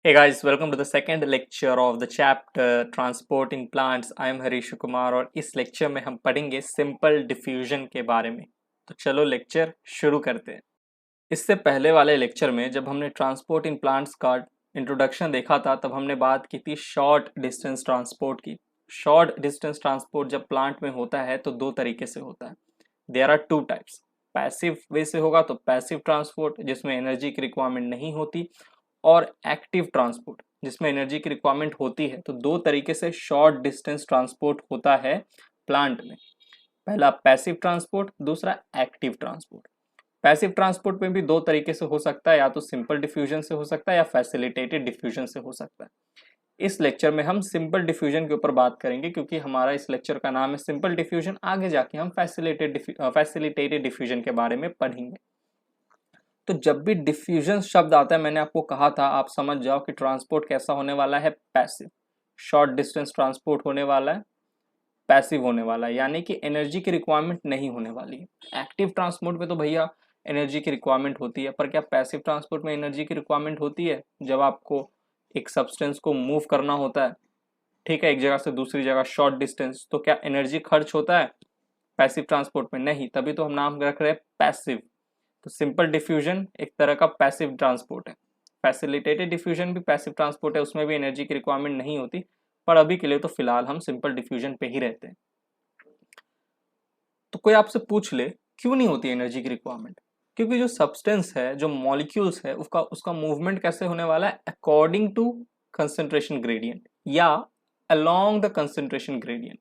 Hey guys, welcome to the second lecture of the chapter Transport in Plants. I am Harish Kumar और इस lecture में हम पढ़ेंगे simple diffusion के बारे में। तो चलो लेक्चर शुरू करते हैं। इससे पहले वाले लेक्चर में जब हमने ट्रांसपोर्ट इन प्लांट्स का इंट्रोडक्शन देखा था तब हमने बात की थी शॉर्ट डिस्टेंस ट्रांसपोर्ट की। शॉर्ट डिस्टेंस ट्रांसपोर्ट जब प्लांट में होता है तो दो तरीके से होता है। There are two types. Passive way से होगा तो पैसिव ट्रांसपोर्ट जिसमें एनर्जी की रिक्वायरमेंट नहीं होती, और एक्टिव ट्रांसपोर्ट जिसमें एनर्जी की रिक्वायरमेंट होती है। तो दो तरीके से शॉर्ट डिस्टेंस ट्रांसपोर्ट होता है प्लांट में। पहला पैसिव ट्रांसपोर्ट, दूसरा एक्टिव ट्रांसपोर्ट। पैसिव ट्रांसपोर्ट में भी दो तरीके से हो सकता है, या तो सिंपल डिफ्यूजन से हो सकता है या फैसिलिटेटेड डिफ्यूजन से हो सकता है। इस लेक्चर में हम सिंपल डिफ्यूजन के ऊपर बात करेंगे क्योंकि हमारा इस लेक्चर का नाम है सिंपल डिफ्यूजन। आगे जाके हम फैसिलिटेटेड डिफ्यूजन के बारे में पढ़ेंगे। तो जब भी डिफ्यूजन शब्द आता है, मैंने आपको कहा था आप समझ जाओ कि ट्रांसपोर्ट कैसा होने वाला है, पैसिव। शॉर्ट डिस्टेंस ट्रांसपोर्ट होने वाला है, पैसिव होने वाला है, यानी कि एनर्जी की रिक्वायरमेंट नहीं होने वाली है। एक्टिव ट्रांसपोर्ट में तो भैया एनर्जी की रिक्वायरमेंट होती है, पर क्या पैसिव ट्रांसपोर्ट में एनर्जी की रिक्वायरमेंट होती है? जब आपको एक सब्सटेंस को मूव करना होता है, ठीक है, एक जगह से दूसरी जगह शॉर्ट डिस्टेंस, तो क्या एनर्जी खर्च होता है? पैसिव ट्रांसपोर्ट में नहीं, तभी तो हम नाम रख रहे हैं पैसिव। तो सिंपल डिफ्यूजन एक तरह का पैसिव ट्रांसपोर्ट है। फैसिलिटेटेड डिफ्यूजन भी पैसिव ट्रांसपोर्ट है, उसमें भी एनर्जी की रिक्वायरमेंट नहीं होती, पर अभी के लिए तो फिलहाल हम सिंपल डिफ्यूजन पे ही रहते हैं। तो कोई आपसे पूछ ले क्यों नहीं होती एनर्जी की रिक्वायरमेंट? क्योंकि जो सब्सटेंस है, जो मॉलिक्यूल्स है, उसका उसका मूवमेंट कैसे होने वाला है? अकॉर्डिंग टू कंसंट्रेशन ग्रेडियंट या along the concentration gradient.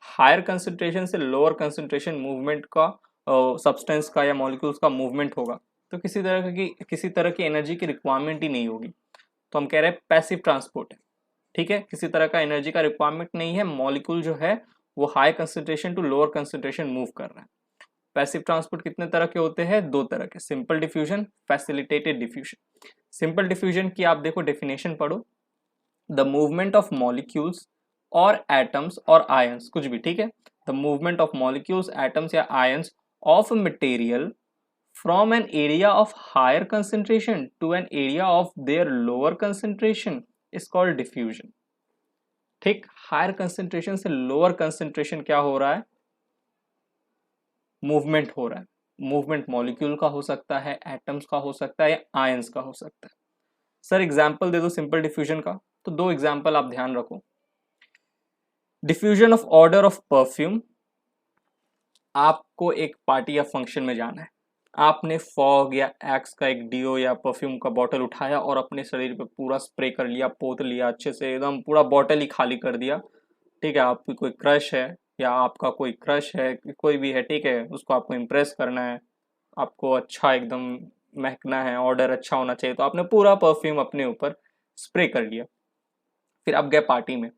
Higher concentration से लोअर कंसंट्रेशन मूवमेंट का, सब्सटेंस का या मॉलिक्यूल्स का मूवमेंट होगा, तो किसी तरह की एनर्जी की रिक्वायरमेंट ही नहीं होगी। तो हम कह रहे हैं पैसिव ट्रांसपोर्ट है। ठीक है, किसी तरह का एनर्जी का रिक्वायरमेंट नहीं है, मॉलिक्यूल जो है वो high concentration to lower concentration move कर रहा है। पैसिव ट्रांसपोर्ट कितने तरह के होते हैं? दो तरह के, simple diffusion, facilitated diffusion. Simple diffusion की आप देखो डेफिनेशन पढ़ो, द मूवमेंट ऑफ मॉलिक्यूल्स और एटम्स और आयंस, कुछ भी ठीक है, the movement of molecules, atoms या ions of material from an area of higher concentration to an area of their lower concentration is called diffusion। ठीक, higher concentration से lower concentration क्या हो रहा है? मूवमेंट हो रहा है। मूवमेंट मॉलिक्यूल का हो सकता है, एटम्स का हो सकता है, या आयंस का हो सकता है। सर एग्जाम्पल दे दो सिंपल डिफ्यूजन का। तो दो एग्जाम्पल आप ध्यान रखो। Diffusion of order of perfume. आपको एक पार्टी या फंक्शन में जाना है, आपने फॉग या एक्स का एक डीओ या परफ्यूम का बॉटल उठाया और अपने शरीर पे पूरा स्प्रे कर लिया, पोत लिया अच्छे से, एकदम पूरा बॉटल ही खाली कर दिया। ठीक है, आपकी कोई क्रश है या आपका कोई क्रश है, कोई भी है, ठीक है, उसको आपको इम्प्रेस करना है, आपको अच्छा एकदम महकना है, ऑर्डर अच्छा होना चाहिए, तो आपने पूरा परफ्यूम अपने ऊपर स्प्रे कर लिया। फिर आप गए पार्टी में,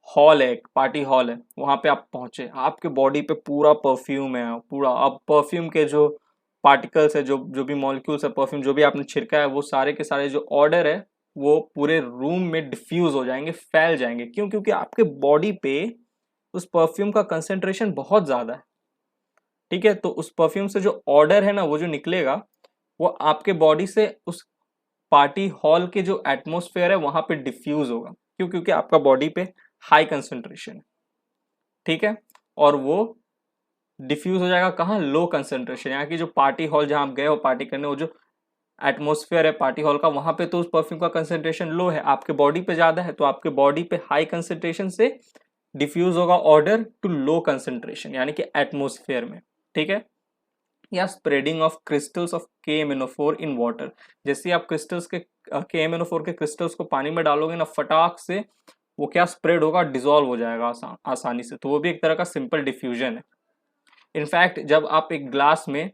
हॉल है, एक पार्टी हॉल है, वहां पे आप पहुंचे, आपके बॉडी पे पूरा परफ्यूम है, पूरा। अब परफ्यूम के जो पार्टिकल्स है, जो जो भी मॉलिक्यूल्स है, परफ्यूम जो भी आपने छिड़का है, वो सारे के सारे जो ऑर्डर है वो पूरे रूम में डिफ्यूज हो जाएंगे, फैल जाएंगे। क्यों? क्योंकि आपके बॉडी पे उस परफ्यूम का कंसेंट्रेशन बहुत ज्यादा है। ठीक है, तो उस परफ्यूम से जो ऑर्डर है ना, वो जो निकलेगा वो आपके बॉडी से उस पार्टी हॉल के जो एटमोस्फेयर है वहां पे डिफ्यूज होगा। क्यों? क्योंकि आपका बॉडी पे हाई कंसेंट्रेशन है। ठीक है, और वो डिफ्यूज हो जाएगा कहाँ? Low concentration. यहाँ की जो पार्टी हॉल जहां आप गए हो पार्टी करने, वो जो एटमोस्फेयर है पार्टी हॉल का, वहां पे तो उस परफ्यूम का कंसेंट्रेशन लो है, आपके बॉडी पे ज्यादा है, तो आपके बॉडी पे हाई कंसेंट्रेशन से डिफ्यूज होगा ऑर्डर टू लो कंसेंट्रेशन, यानी कि एटमोस्फेयर में। ठीक है, या spreading of crystals of KMnO4 in water. जैसे आप क्रिस्टल्स के KMnO4 के क्रिस्टल्स को पानी में डालोगे ना, फटाक से वो क्या स्प्रेड होगा? डिजोल्व हो जाएगा आसानी से। तो वो भी एक तरह का सिंपल डिफ्यूजन है। इनफैक्ट जब आप एक ग्लास में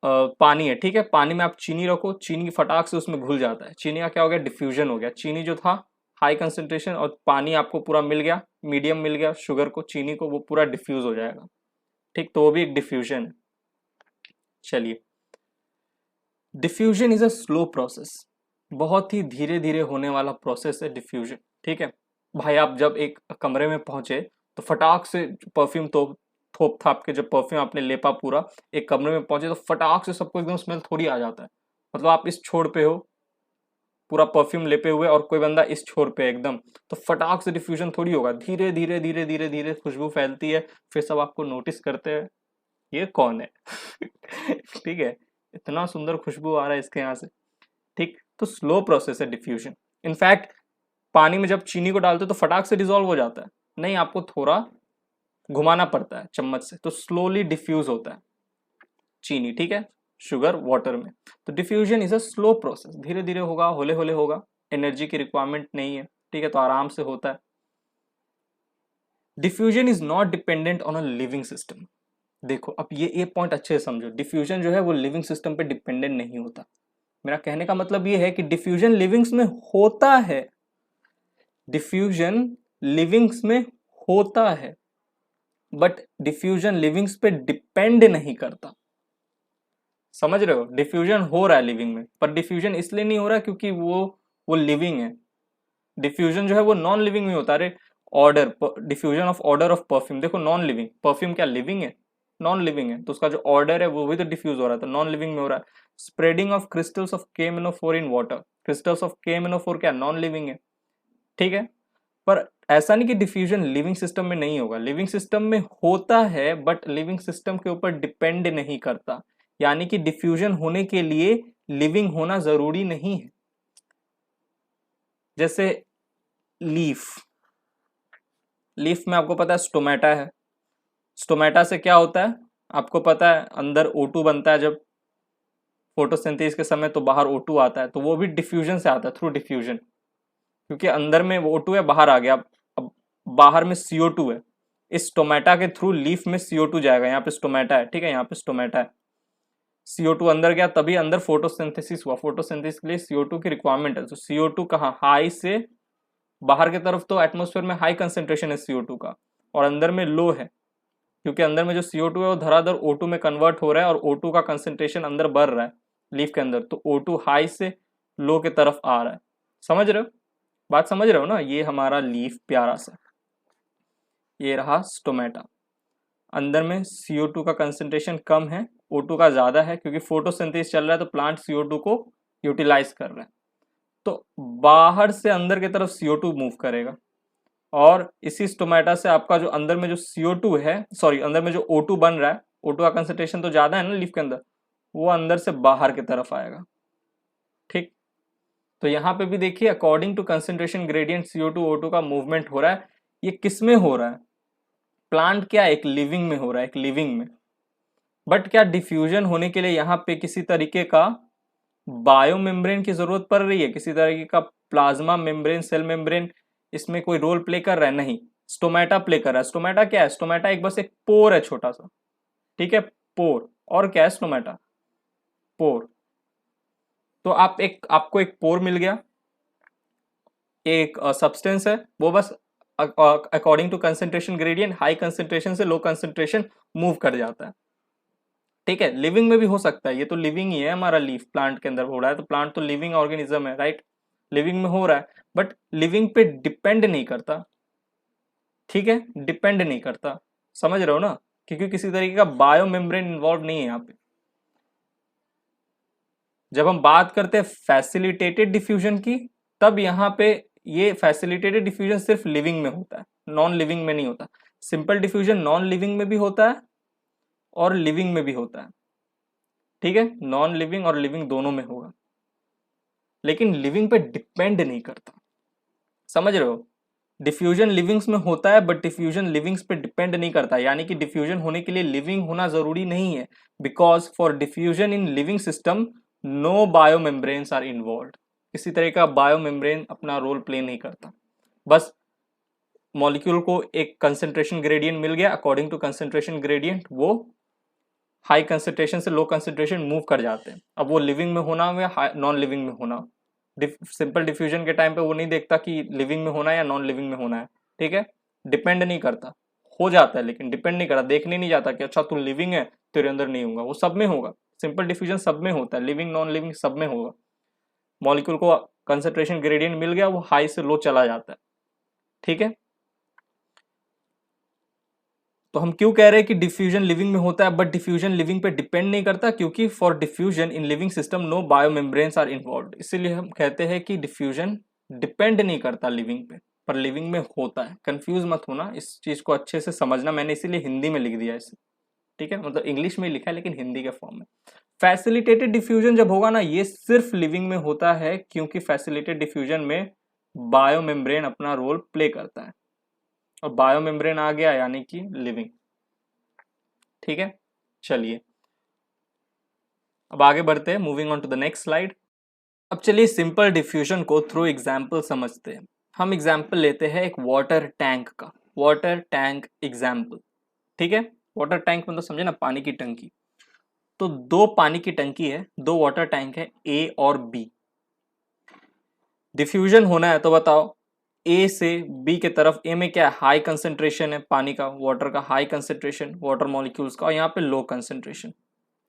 पानी है, ठीक है, पानी में आप चीनी रखो, चीनी फटाक से उसमें घुल जाता है, चीनी का क्या हो गया? डिफ्यूजन हो गया। चीनी जो था हाई कंसेंट्रेशन, और पानी आपको पूरा मिल गया, मीडियम मिल गया, शुगर को, चीनी को, वो पूरा डिफ्यूज हो जाएगा। ठीक, तो वो भी एक डिफ्यूजन है। चलिए, diffusion is a slow process, बहुत ही धीरे धीरे होने वाला प्रोसेस है डिफ्यूजन। ठीक है भाई, आप जब एक कमरे में पहुंचे तो फटाक से परफ्यूम तो थोप थाप के, जब परफ्यूम आपने लेपा पूरा, एक कमरे में पहुंचे तो फटाक से सबको एकदम स्मेल थोड़ी आ जाता है। मतलब आप इस छोर पे हो, पूरा परफ्यूम लेपे हुए और कोई बंदा इस छोर पे एकदम, तो फटाक से डिफ्यूजन थोड़ी होगा, धीरे धीरे धीरे धीरे धीरे खुशबू फैलती है, फिर सब आपको नोटिस करते हैं ये कौन है। ठीक है, इतना सुंदर खुशबू आ रहा है इसके यहाँ से। ठीक, तो स्लो प्रोसेस है डिफ्यूजन। इनफैक्ट पानी में जब चीनी को डालते हो तो फटाक से डिजोल्व हो जाता है, नहीं आपको थोड़ा घुमाना पड़ता है चम्मच से, तो स्लोली डिफ्यूज होता है चीनी, ठीक है, शुगर वाटर में। तो diffusion is a slow process, धीरे धीरे होगा, होले होले होगा, एनर्जी की रिक्वायरमेंट नहीं है, ठीक है, तो आराम से होता है। Diffusion is not dependent on a living system. देखो अब ये पॉइंट अच्छे से समझो, डिफ्यूजन जो है वो लिविंग सिस्टम पे डिपेंडेंट नहीं होता। मेरा कहने का मतलब ये है कि डिफ्यूजन लिविंग्स में होता है, डिफ्यूजन लिविंग्स में होता है, बट डिफ्यूजन लिविंग्स पे डिपेंड नहीं करता। समझ रहे हो, डिफ्यूजन हो रहा है लिविंग में, पर डिफ्यूजन इसलिए नहीं हो रहा क्योंकि वो लिविंग है। डिफ्यूजन जो है वो नॉन लिविंग में होता है। अरे order, diffusion of order of perfume, देखो नॉन लिविंग, परफ्यूम क्या लिविंग है? नॉन लिविंग है, तो उसका जो ऑर्डर है वो भी तो डिफ्यूज हो रहा है, तो नॉन लिविंग में हो रहा है। Spreading of crystals of KMnO4 in water, crystals of KMnO4 क्या नॉन लिविंग है, ठीक है, पर ऐसा नहीं कि डिफ्यूजन लिविंग सिस्टम में नहीं होगा, लिविंग सिस्टम में होता है, बट लिविंग सिस्टम के ऊपर डिपेंड नहीं करता। यानी कि डिफ्यूजन होने के लिए लिविंग होना जरूरी नहीं है। जैसे लीफ, लीफ में आपको पता है स्टोमेटा है, स्टोमेटा से क्या होता है आपको पता है, अंदर O2 बनता है, जब फोटोसिंथेसिस के समय तो बाहर O2 आता है, तो वो भी डिफ्यूजन से आता है, थ्रू डिफ्यूजन, क्योंकि अंदर में वो O2 है, बाहर आ गया, अब बाहर में CO2 है, इस स्टोमेटा के थ्रू लीफ में CO2 जाएगा, यहाँ पे स्टोमेटा है, ठीक है, यहाँ पे स्टोमेटा है, CO2 अंदर गया तभी अंदर फोटोसिंथेसिस हुआ, फोटोसिंथेसिस के लिए CO2 की रिक्वायरमेंट है, तो CO2 कहाँ हाई से बाहर की तरफ, तो एटमोस्फेयर में हाई कंसेंट्रेशन है CO2 का, और अंदर में लो है, क्योंकि अंदर में जो CO2 है वो धराधर O2 में कन्वर्ट हो रहा है, और O2 का कंसेंट्रेशन अंदर बढ़ रहा है लीफ के अंदर, तो O2 हाई से लो के तरफ आ रहा है। समझ रहे हो बात, समझ रहे हो ना? ये हमारा लीफ प्यारा सा, ये रहा स्टोमेटा, अंदर में CO2 का कंसेंट्रेशन कम है, O2 का ज्यादा है, क्योंकि फोटोसिंथेसिस चल रहा है तो प्लांट CO2 को यूटिलाइज कर रहा है, तो बाहर से अंदर की तरफ CO2 मूव करेगा, और इसी स्टोमेटा से आपका जो अंदर में जो CO2 है, सॉरी अंदर में जो O2 बन रहा है, O2 का कंसेंट्रेशन तो ज्यादा है ना लीफ के अंदर, वो अंदर से बाहर की तरफ आएगा। ठीक, तो यहाँ पे भी देखिए according to concentration gradient CO2 O2 का मूवमेंट हो रहा है। ये किस में हो रहा है? प्लांट क्या एक लिविंग में हो रहा है, एक लिविंग में, बट क्या डिफ्यूजन होने के लिए यहाँ पे किसी तरीके का बायो मेम्ब्रेन की जरूरत पड़ रही है, किसी तरीके का प्लाज्मा मेम्ब्रेन, सेल मेम्ब्रेन इसमें कोई रोल प्ले कर रहा है? नहीं, स्टोमेटा प्ले कर रहा है। स्टोमेटा क्या है? स्टोमेटा एक बस एक पोर है छोटा सा, ठीक है, पोर, और क्या है स्टोमेटा? पोर। तो आपको एक पोर मिल गया, एक सब्सटेंस है, वो बस according to concentration gradient high concentration से लो कंसेंट्रेशन मूव कर जाता है, ठीक है। लिविंग में भी हो सकता है, ये तो लिविंग ही है, हमारा लीफ प्लांट के अंदर हो रहा है, तो प्लांट तो लिविंग ऑर्गेनिज्म है, राइट, लिविंग में हो रहा है, बट लिविंग पे डिपेंड नहीं करता, ठीक है, डिपेंड नहीं करता, समझ रहे हो ना, क्योंकि किसी तरीके का बायो मेम्ब्रेन इन्वॉल्व नहीं है यहाँ पे। जब हम बात करते हैं फैसिलिटेटेड डिफ्यूजन की, तब यहाँ पे ये फैसिलिटेटेड डिफ्यूजन सिर्फ लिविंग में होता है, नॉन लिविंग में नहीं होता। सिंपल डिफ्यूजन नॉन लिविंग में भी होता है और लिविंग में भी होता है, ठीक है, नॉन लिविंग और लिविंग दोनों में होगा, लेकिन लिविंग पे डिपेंड नहीं करता, समझ रहे हो। डिफ्यूजन लिविंग्स में होता है, बट डिफ्यूजन लिविंग्स पे डिपेंड नहीं करता, यानी कि डिफ्यूजन होने के लिए लिविंग होना जरूरी नहीं है, because for diffusion in living system no bio membranes are involve, किसी तरह का बायो मेम्ब्रेन अपना रोल प्ले नहीं करता, बस मॉलिक्यूल को एक कंसेंट्रेशन ग्रेडियंट मिल गया, अकॉर्डिंग टू कंसेंट्रेशन ग्रेडियंट वो हाई कंसेंट्रेशन से लो कंसेंट्रेशन मूव कर जाते हैं। अब वो लिविंग में होना या नॉन लिविंग में होना, सिंपल डिफ्यूजन के टाइम पे वो नहीं देखता कि लिविंग में होना है या नॉन लिविंग में होना है, ठीक है, डिपेंड नहीं करता, हो जाता है लेकिन डिपेंड नहीं करता, देखने नहीं जाता कि अच्छा तू लिविंग है तेरे अंदर नहीं होगा, वो सब में होगा, सिंपल डिफ्यूजन सब में होता है, लिविंग नॉन लिविंग सब में होगा। मॉलिक्यूल को कंसेंट्रेशन ग्रेडियंट मिल गया, वो हाई से लो चला जाता है, ठीक है। तो हम क्यों कह रहे हैं कि डिफ्यूजन लिविंग में होता है, बट डिफ्यूजन लिविंग पे डिपेंड नहीं करता, क्योंकि for diffusion in living system no biomembranes are involved. इसीलिए हम कहते हैं कि डिफ्यूजन डिपेंड नहीं करता लिविंग पे, पर लिविंग में होता है। कंफ्यूज मत होना, इस चीज को अच्छे से समझना। मैंने इसीलिए हिंदी में लिख दिया इसे, ठीक है, मतलब इंग्लिश में लिखा है लेकिन हिंदी के फॉर्म में। फैसिलिटेटेड डिफ्यूजन जब होगा ना, ये सिर्फ लिविंग में होता है, क्योंकि फैसिलिटेटेड डिफ्यूजन में बायोमेम्ब्रेन अपना रोल प्ले करता है, और बायोमेम्ब्रेन आ गया यानी कि लिविंग। ठीक है, चलिए अब आगे बढ़ते हैं, moving on to the next slide. अब चलिए सिंपल डिफ्यूजन को थ्रू एग्जाम्पल समझते हैं। हम एग्जाम्पल लेते हैं एक वाटर टैंक का, वाटर टैंक एग्जाम्पल। ठीक है, वाटर टैंक मतलब समझे ना, पानी की टंकी। तो दो पानी की टंकी है, दो वाटर टैंक है, ए और बी। डिफ्यूजन होना है तो बताओ, ए से बी के तरफ, ए में क्या है, हाई कंसेंट्रेशन है पानी का, वाटर का हाई कंसेंट्रेशन, वाटर मॉलिक्यूल्स का, और यहाँ पे लो कंसेंट्रेशन।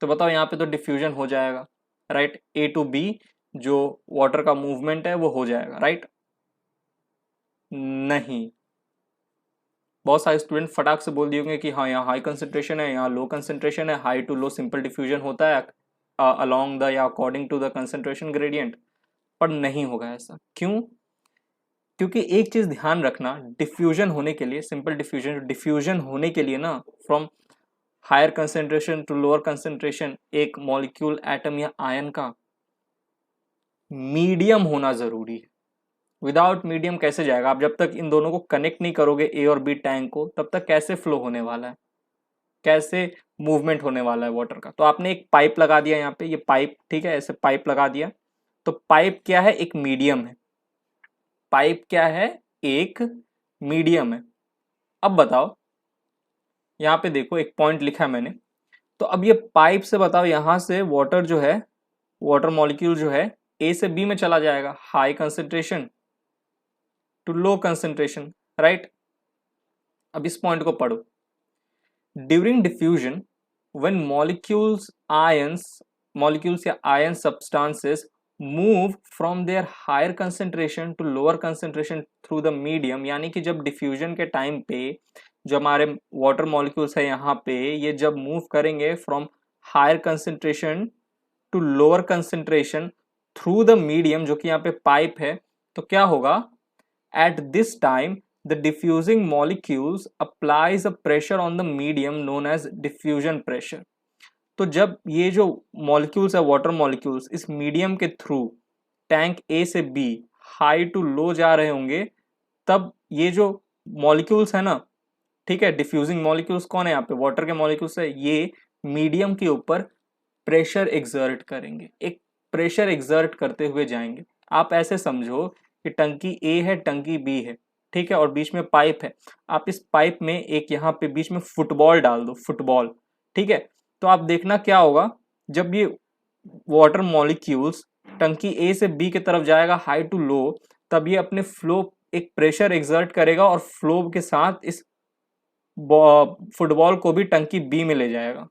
तो बताओ यहाँ पे तो डिफ्यूजन हो जाएगा, राइट। ए टू बी जो वाटर का मूवमेंट है वो हो जाएगा, राइट। नहीं, बहुत सारे स्टूडेंट फटाक से बोल दिए होंगे कि हाँ यहाँ हाई कंसेंट्रेशन है, यहाँ लो कंसेंट्रेशन है, high to low simple diffusion होता है अलोंग द या according to the concentration gradient. पर नहीं होगा ऐसा, क्यों? क्योंकि एक चीज ध्यान रखना, डिफ्यूजन होने के लिए, सिंपल डिफ्यूजन होने के लिए ना, from higher concentration to lower concentration, एक मॉलिक्यूल, एटम या आयन का मीडियम होना जरूरी है। विदाउट मीडियम कैसे जाएगा? आप जब तक इन दोनों को कनेक्ट नहीं करोगे, ए और बी टैंक को, तब तक कैसे फ्लो होने वाला है, कैसे मूवमेंट होने वाला है वाटर का? तो आपने एक पाइप लगा दिया यहाँ पे, ये पाइप, ठीक है, ऐसे पाइप लगा दिया। तो पाइप क्या है? एक मीडियम है। पाइप क्या है? एक मीडियम है। अब बताओ, यहाँ पे देखो एक पॉइंट लिखा है मैंने। तो अब ये पाइप से बताओ, यहां से वाटर जो है, वाटर मॉलिक्यूल जो है, ए से बी में चला जाएगा, high concentration to low concentration, right. अब इस पॉइंट को पढ़ो। ड्यूरिंग डिफ्यूजन व्हेन मॉलिक्यूल्स या ion substances move from their higher concentration to lower concentration through the medium, यानी कि जब डिफ्यूजन के टाइम पे जो हमारे वाटर मॉलिक्यूल्स है यहाँ पे, ये जब मूव करेंगे from higher concentration to lower concentration through the medium, जो कि यहाँ पे पाइप है, तो क्या होगा? At this time the diffusing molecules applies a pressure on the medium known as diffusion pressure. तो जब ये जो मॉलिक्यूल्स है, वाटर मॉलिक्यूल्स, इस मीडियम के थ्रू टैंक ए से बी हाई टू लो जा रहे होंगे, तब ये जो मॉलिक्यूल्स है ना, ठीक है, डिफ्यूजिंग मॉलिक्यूल्स कौन है यहाँ पे? वाटर के मॉलिक्यूल्स है, ये मीडियम के ऊपर प्रेशर एक्सर्ट करेंगे, एक प्रेशर एक्सर्ट करते हुए जाएंगे। आप ऐसे समझो कि टंकी ए है, टंकी बी है, ठीक है, और बीच में पाइप है। आप इस पाइप में एक यहाँ पे बीच में फुटबॉल डाल दो, फुटबॉल, ठीक है। तो आप देखना क्या होगा, जब ये वाटर मॉलिक्यूल्स टंकी ए से बी की तरफ जाएगा हाई टू लो, तब ये अपने फ्लो, एक प्रेशर एक्सर्ट करेगा और फ्लो के साथ इस फुटबॉल को भी टंकी बी में ले जाएगा।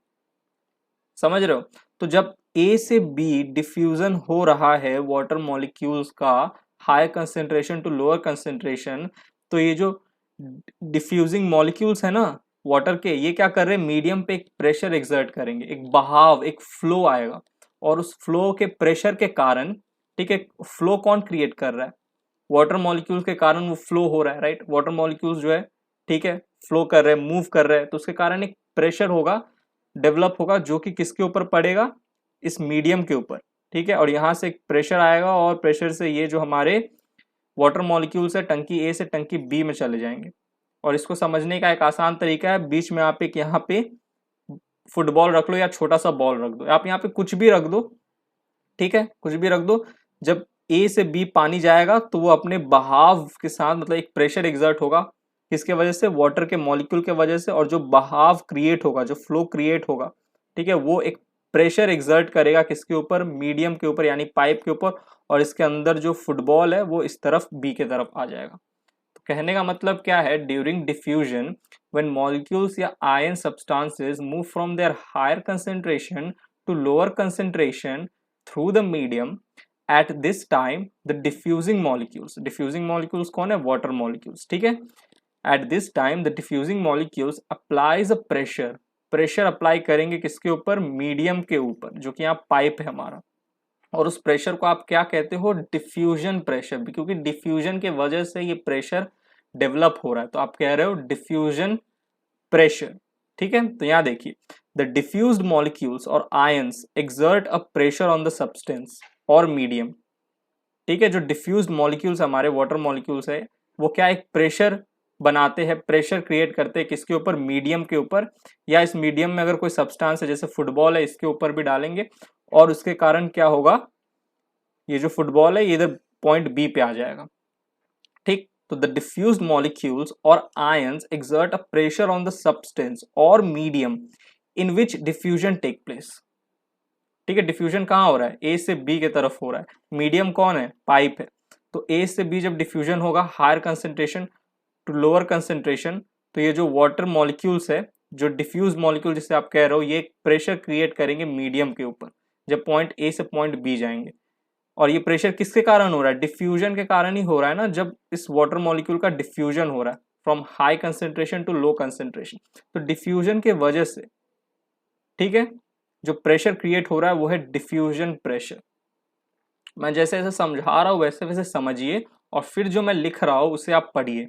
समझ रहे हो? तो जब ए से बी डिफ्यूजन हो रहा है वाटर मॉलिक्यूल्स का, high concentration to lower concentration, तो ये जो डिफ्यूजिंग मॉलिक्यूल्स है ना वाटर के, ये क्या कर रहे हैं? मीडियम पे एक प्रेशर एक्सर्ट करेंगे, एक बहाव, एक फ्लो आएगा, और उस फ्लो के प्रेशर के कारण, ठीक है, फ्लो कौन क्रिएट कर रहा है? वाटर मॉलिक्यूल्स के कारण वो फ्लो हो रहा है, राइट। वाटर मॉलिक्यूल्स जो है, ठीक है, फ्लो कर रहे हैं, मूव कर रहे हैं, तो उसके कारण एक प्रेशर होगा, डेवलप होगा, जो कि किसके ऊपर पड़ेगा? इस मीडियम के ऊपर, ठीक है। और यहाँ से एक प्रेशर आएगा, और प्रेशर से ये जो हमारे वाटर मॉलिक्यूल्स है टंकी ए से टंकी बी में चले जाएंगे। और इसको समझने का एक आसान तरीका है, बीच में आप एक यहाँ पे फुटबॉल रख लो या छोटा सा बॉल रख दो, आप यहाँ पे कुछ भी रख दो, ठीक है, कुछ भी रख दो। जब ए से बी पानी जाएगा तो वो अपने बहाव के साथ, मतलब एक प्रेशर एक्सर्ट होगा, किसके वजह से? वाटर के मॉलिक्यूल के वजह से। और जो बहाव क्रिएट होगा, जो फ्लो क्रिएट होगा, ठीक है, वो एक प्रेशर एक्सर्ट करेगा किसके ऊपर? मीडियम के ऊपर, यानी पाइप के ऊपर। और इसके अंदर जो फुटबॉल है वो इस तरफ बी के तरफ आ जाएगा। तो कहने का मतलब क्या है? ड्यूरिंग डिफ्यूजन व्हेन मॉलिक्यूल्स या ion substances move from their higher concentration to lower concentration through the medium, at this time the diffusing molecules कौन है? वाटर मॉलिक्यूल्स, ठीक है, at this time the diffusing molecules applies a pressure, pressure apply करेंगे किसके ऊपर, medium के ऊपर, जो कि यहाँ पाइप है हमारा, और उस प्रेशर को आप क्या कहते हो, डिफ्यूजन प्रेशर, क्योंकि डिफ्यूजन के वजह से ये प्रेशर डेवलप हो रहा है, तो आप कह रहे हो डिफ्यूजन प्रेशर। ठीक है, तो यहाँ देखिए, द डिफ्यूज्ड मॉलिक्यूल्स और ions exert a pressure on the substance और मीडियम। ठीक है, जो डिफ्यूज्ड मॉलिक्यूल्स हमारे वाटर मॉलिक्यूल्स है, वो क्या एक प्रेशर बनाते हैं, प्रेशर क्रिएट करते हैं किसके ऊपर, मीडियम के ऊपर, या इस मीडियम में अगर कोई सब्सटेंस है जैसे फुटबॉल है इसके ऊपर भी डालेंगे, और उसके कारण क्या होगा, ये जो फुटबॉल है ये इधर पॉइंट बी पे आ जाएगा। ठीक, तो द डिफ्यूज्ड मॉलिक्यूल्स और ions exert a pressure on the substance और medium in which diffusion take place. ठीक है, डिफ्यूजन कहाँ हो रहा है, ए से बी की तरफ हो रहा है, मीडियम कौन है, पाइप है, तो ए से बी जब डिफ्यूजन होगा higher concentration to lower concentration, तो ये जो वाटर मॉलिक्यूल्स है, जो डिफ्यूज मॉलिक्यूल जिसे आप कह रहे हो, ये प्रेशर क्रिएट करेंगे मीडियम के ऊपर जब पॉइंट ए से पॉइंट बी जाएंगे। और ये प्रेशर किसके कारण हो रहा है, डिफ्यूजन के कारण ही हो रहा है ना, जब इस वाटर मॉलिक्यूल का डिफ्यूजन हो रहा है from high concentration to low concentration, तो डिफ्यूजन के वजह से, ठीक है, जो प्रेशर क्रिएट हो रहा है वो है डिफ्यूजन प्रेशर। मैं जैसे जैसे समझा रहा हूँ वैसे वैसे समझिए, और फिर जो मैं लिख रहा हूँ उसे आप पढ़िए।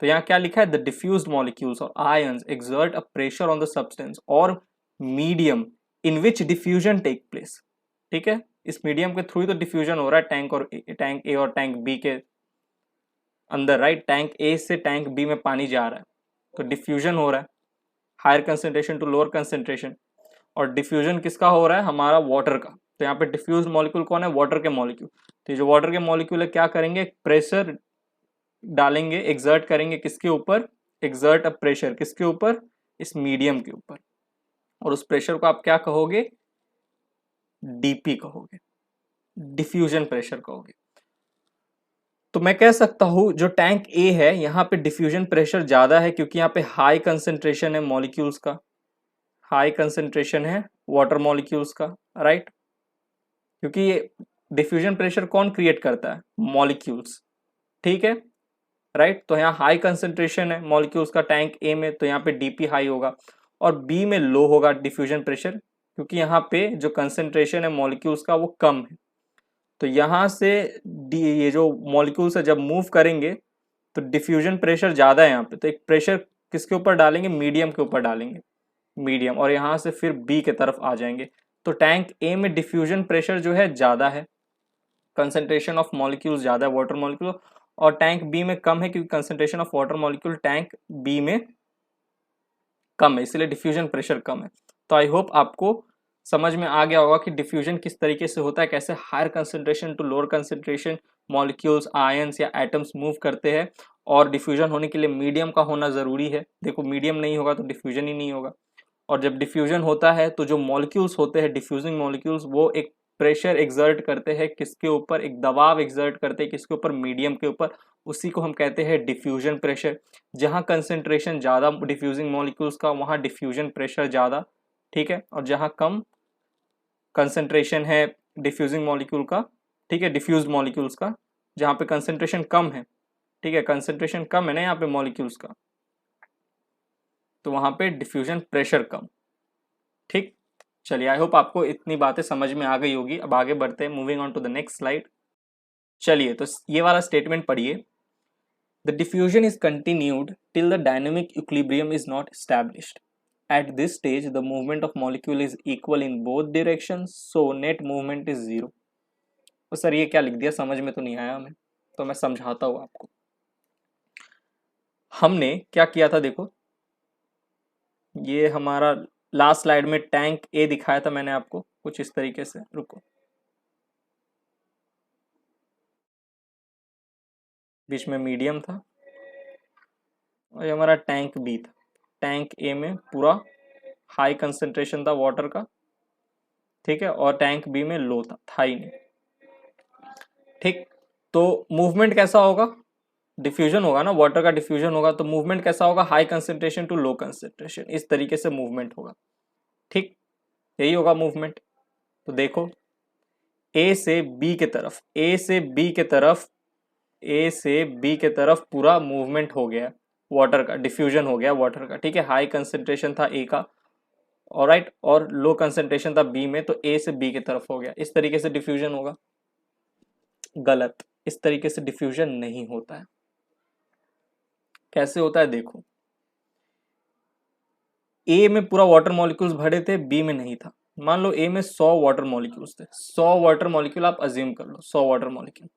तो यहाँ क्या लिखा है, द डिफ्यूज्ड मॉलिक्यूल्स और ions exert a pressure on the substance और medium in which diffusion take place. ठीक है, इस मीडियम के थ्रू ही तो डिफ्यूजन हो रहा है टैंक ए और टैंक बी के अंदर, राइट, टैंक ए से टैंक बी में पानी जा रहा है, तो डिफ्यूजन हो रहा है higher concentration to lower concentration. और डिफ्यूजन किसका हो रहा है, हमारा वाटर का, तो यहाँ पे डिफ्यूज मॉलिक्यूल कौन है, वाटर के मॉलिक्यूल। तो ये जो वाटर के मॉलिक्यूल है क्या करेंगे, प्रेशर डालेंगे, एक्सर्ट करेंगे किसके ऊपर, एक्सर्ट अ प्रेशर किसके ऊपर, इस मीडियम के ऊपर, और उस प्रेशर को आप क्या कहोगे, डीपी कहोगे, डिफ्यूजन प्रेशर कहोगे। तो मैं कह सकता हूं जो टैंक ए है यहाँ पे डिफ्यूजन प्रेशर ज्यादा है, क्योंकि यहाँ पे हाई कंसेंट्रेशन है मॉलिक्यूल्स का, हाई कंसेंट्रेशन है वाटर मॉलिक्यूल्स का, राइट, क्योंकि ये डिफ्यूजन प्रेशर कौन क्रिएट करता है, मॉलिक्यूल्स। ठीक है, राइट, तो यहाँ हाई कंसेंट्रेशन है मॉलिक्यूल्स का टैंक ए में, तो यहाँ पे डीपी हाई होगा, और बी में लो होगा डिफ्यूजन प्रेशर, क्योंकि यहाँ पे जो कंसेंट्रेशन है मॉलिक्यूल्स का वो कम है। तो यहाँ से ये जो मॉलिक्यूल्स है जब मूव करेंगे तो डिफ्यूजन प्रेशर ज़्यादा है यहाँ पे, तो एक प्रेशर किसके ऊपर डालेंगे, मीडियम के ऊपर डालेंगे, मीडियम, और यहाँ से फिर बी के तरफ आ जाएंगे। तो टैंक ए में डिफ्यूजन प्रेशर जो है ज़्यादा है, कंसंट्रेशन ऑफ मॉलिक्यूल ज़्यादा है वाटर मॉलिक्यूल, और टैंक बी में कम है क्योंकि concentration of water molecule tank B में कम है, इसलिए डिफ्यूजन प्रेशर कम है। तो आई होप आपको समझ में आ गया होगा कि डिफ्यूजन किस तरीके से होता है, कैसे higher concentration to lower concentration molecules, ions या एटम्स मूव करते हैं, और डिफ्यूजन होने के लिए मीडियम का होना ज़रूरी है। देखो मीडियम नहीं होगा तो डिफ्यूजन ही नहीं होगा, और जब डिफ्यूजन होता है तो जो मॉलिक्यूल्स होते हैं डिफ्यूजिंग मॉलिक्यूल्स, वो एक प्रेशर एक्सर्ट करते हैं किसके ऊपर, एक दबाव एक्सर्ट करते हैं किसके ऊपर, मीडियम के ऊपर, उसी को हम कहते हैं डिफ्यूजन प्रेशर। जहाँ कंसेंट्रेशन ज़्यादा डिफ्यूजिंग मॉलिक्यूल्स का वहाँ डिफ्यूजन प्रेशर ज़्यादा, ठीक है, और जहाँ कम कंसेंट्रेशन है डिफ्यूजिंग मॉलिक्यूल का, ठीक है, डिफ्यूज मॉलिक्यूल्स का, जहाँ पे कंसेंट्रेशन कम है, ठीक है, कंसेंट्रेशन कम है ना यहाँ पे मॉलिक्यूल्स का, तो वहाँ पे डिफ्यूजन प्रेशर कम। ठीक, चलिए आई होप आपको इतनी बातें समझ में आ गई होगी। अब आगे बढ़ते हैं, moving on to the next slide. चलिए तो ये वाला स्टेटमेंट पढ़िए, the diffusion is continued till the dynamic equilibrium is not established. At this stage, the movement of molecule is equal in both directions, so net movement is zero. तो sir ये क्या लिख दिया, समझ में तो नहीं आया हमें, तो मैं समझाता हूँ आपको। हमने क्या किया था, देखो ये हमारा लास्ट स्लाइड में टैंक ए दिखाया था मैंने आपको कुछ इस तरीके से, रुको, बीच में मीडियम था, और ये हमारा टैंक बी था। टैंक ए में पूरा हाई कंसंट्रेशन था वाटर का, ठीक है, और टैंक बी में लो था ही नहीं। ठीक, तो मूवमेंट कैसा होगा, डिफ्यूजन होगा ना, वाटर का डिफ्यूजन होगा, तो मूवमेंट कैसा होगा, high concentration to low concentration, इस तरीके से मूवमेंट होगा। ठीक, यही होगा मूवमेंट। तो देखो ए से बी के तरफ, ए से बी के तरफ, ए से बी के तरफ पूरा मूवमेंट हो गया, वाटर का, डिफ्यूजन हो गया वाटर का, ठीक है। हाई कंसेंट्रेशन था ए का, ऑलराइट, और लो कंसेंट्रेशन था बी में, तो ए से बी की तरफ हो गया। इस तरीके से डिफ्यूजन होगा? गलत, इस तरीके से डिफ्यूजन नहीं होता है। कैसे होता है देखो, ए में पूरा वाटर मॉलिक्यूल्स भरे थे, बी में नहीं था। मान लो ए में 100 वाटर मॉलिक्यूल्स थे, 100 वाटर मॉलिक्यूल आप अज्यूम कर लो, 100 वाटर मॉलिक्यूल।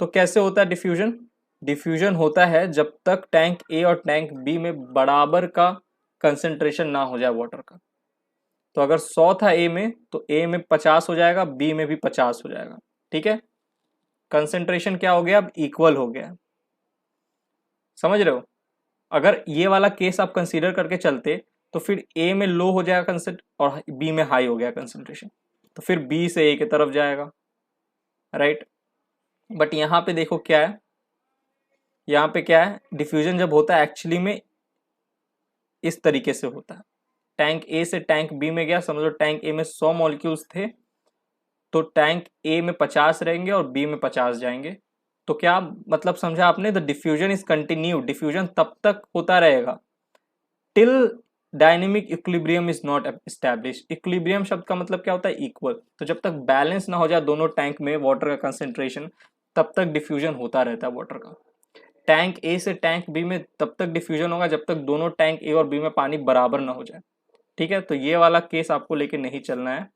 तो कैसे होता है डिफ्यूजन? डिफ्यूजन होता है जब तक टैंक ए और टैंक बी में बराबर का कंसेंट्रेशन ना हो जाए वाटर का। तो अगर 100 था ए में, तो ए में 50 हो जाएगा, बी में भी 50 हो जाएगा, ठीक है। कंसेंट्रेशन क्या हो गया, अब इक्वल हो गया। समझ रहे हो? अगर ये वाला केस आप कंसीडर करके चलते तो फिर ए में लो हो जाएगा कंसेंट और बी में हाई हो गया कंसेंट्रेशन, तो फिर बी से ए की तरफ जाएगा, राइट। बट यहाँ पे देखो क्या है, यहाँ पे क्या है, डिफ्यूजन जब होता है एक्चुअली में इस तरीके से होता है। टैंक ए से टैंक बी में गया, समझ लो टैंक ए में 100 मॉलिक्यूल्स थे, तो टैंक ए में 50 रहेंगे और बी में 50 जाएंगे। तो क्या मतलब समझा आपने? The diffusion is continue, diffusion तब तक होता रहेगा till dynamic equilibrium is not establish. Equilibrium शब्द का मतलब क्या होता है? इक्वल। तो जब तक बैलेंस ना हो जाए दोनों टैंक में वाटर का कंसेंट्रेशन, तब तक डिफ्यूजन होता रहता है वाटर का। टैंक ए से टैंक बी में तब तक डिफ्यूजन होगा जब तक दोनों टैंक ए और बी में पानी बराबर ना हो जाए, ठीक है। तो ये वाला केस आपको लेके नहीं चलना है,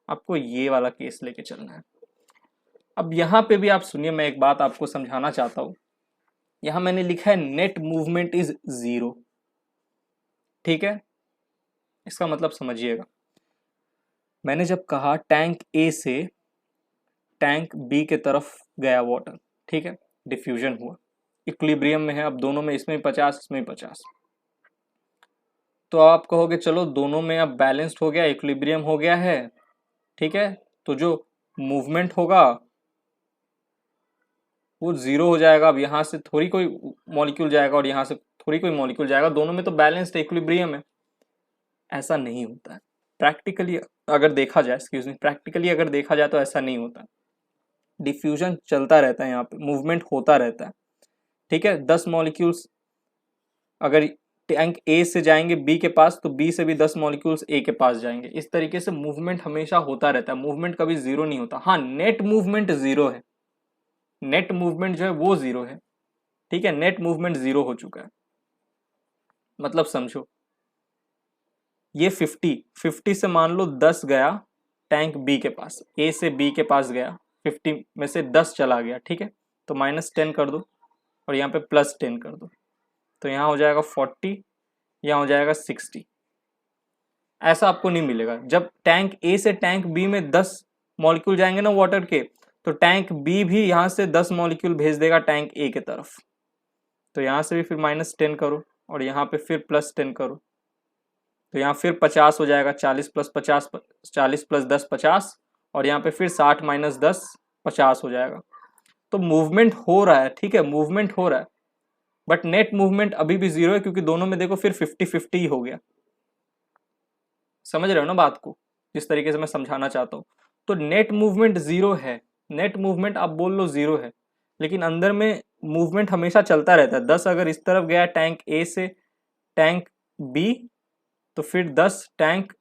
आपको ये वाला केस लेके चलना है। अब यहाँ पे भी आप सुनिए, मैं एक बात आपको समझाना चाहता हूँ। यहाँ मैंने लिखा है नेट मूवमेंट इज 0, ठीक है। इसका मतलब समझिएगा, मैंने जब कहा टैंक ए से टैंक बी के तरफ गया वाटर, ठीक है, डिफ्यूजन हुआ, इक्विलिब्रियम में है, अब दोनों में, इसमें 50 इसमें 50। तो आप कहोगे चलो दोनों में अब बैलेंस्ड हो गया, इक्विलिब्रियम हो गया है, ठीक है, तो जो मूवमेंट होगा वो 0 हो जाएगा। अब यहाँ से थोड़ी कोई मॉलिक्यूल जाएगा और यहाँ से थोड़ी कोई मॉलिक्यूल जाएगा, दोनों में तो बैलेंस्ड इक्विलिब्रियम है। ऐसा नहीं होता है प्रैक्टिकली अगर देखा जाए, एक्सक्यूज मी, प्रैक्टिकली अगर देखा जाए तो ऐसा नहीं होता। डिफ्यूजन चलता रहता है, यहाँ पे मूवमेंट होता रहता है, ठीक है। 10 मॉलिक्यूल्स अगर टैंक ए से जाएंगे बी के पास, तो बी से भी 10 मॉलिक्यूल्स ए के पास जाएंगे। इस तरीके से मूवमेंट हमेशा होता रहता है, मूवमेंट कभी 0 नहीं होता। हाँ, नेट मूवमेंट 0 है, नेट मूवमेंट जो है वो 0 है, ठीक है। नेट मूवमेंट 0 हो चुका है, मतलब समझो ये 50 से मान लो 10 गया टैंक बी के पास, ए से बी के पास गया, 50 में से 10 चला गया, ठीक है। तो -10 कर दो और यहाँ पे +10 कर दो, तो यहाँ हो जाएगा 40, यहाँ हो जाएगा 60। ऐसा आपको नहीं मिलेगा। जब टैंक ए से टैंक बी में 10 मॉलिक्यूल जाएंगे ना वाटर के, तो टैंक बी भी यहाँ से 10 मॉलिक्यूल भेज देगा टैंक ए के तरफ। तो यहाँ से भी फिर -10 करो और यहाँ पे फिर +10 करो, तो यहाँ फिर 50 हो जाएगा, 40 + 50, 40 + 10 50, और यहाँ पे फिर 60 - 10 50 हो जाएगा। तो मूवमेंट हो रहा है, ठीक है, मूवमेंट हो रहा है, बट नेट मूवमेंट अभी भी 0 है, क्योंकि दोनों में देखो फिर 50-50 ही हो गया। समझ रहे हो ना बात को, जिस तरीके से मैं समझाना चाहता हूँ। तो नेट मूवमेंट 0 है, नेट मूवमेंट आप बोल लो 0 है, लेकिन अंदर में मूवमेंट हमेशा चलता रहता है। 10 अगर इस तरफ गया टैंक ए से टैंक बी, तो फिर 10 टैंक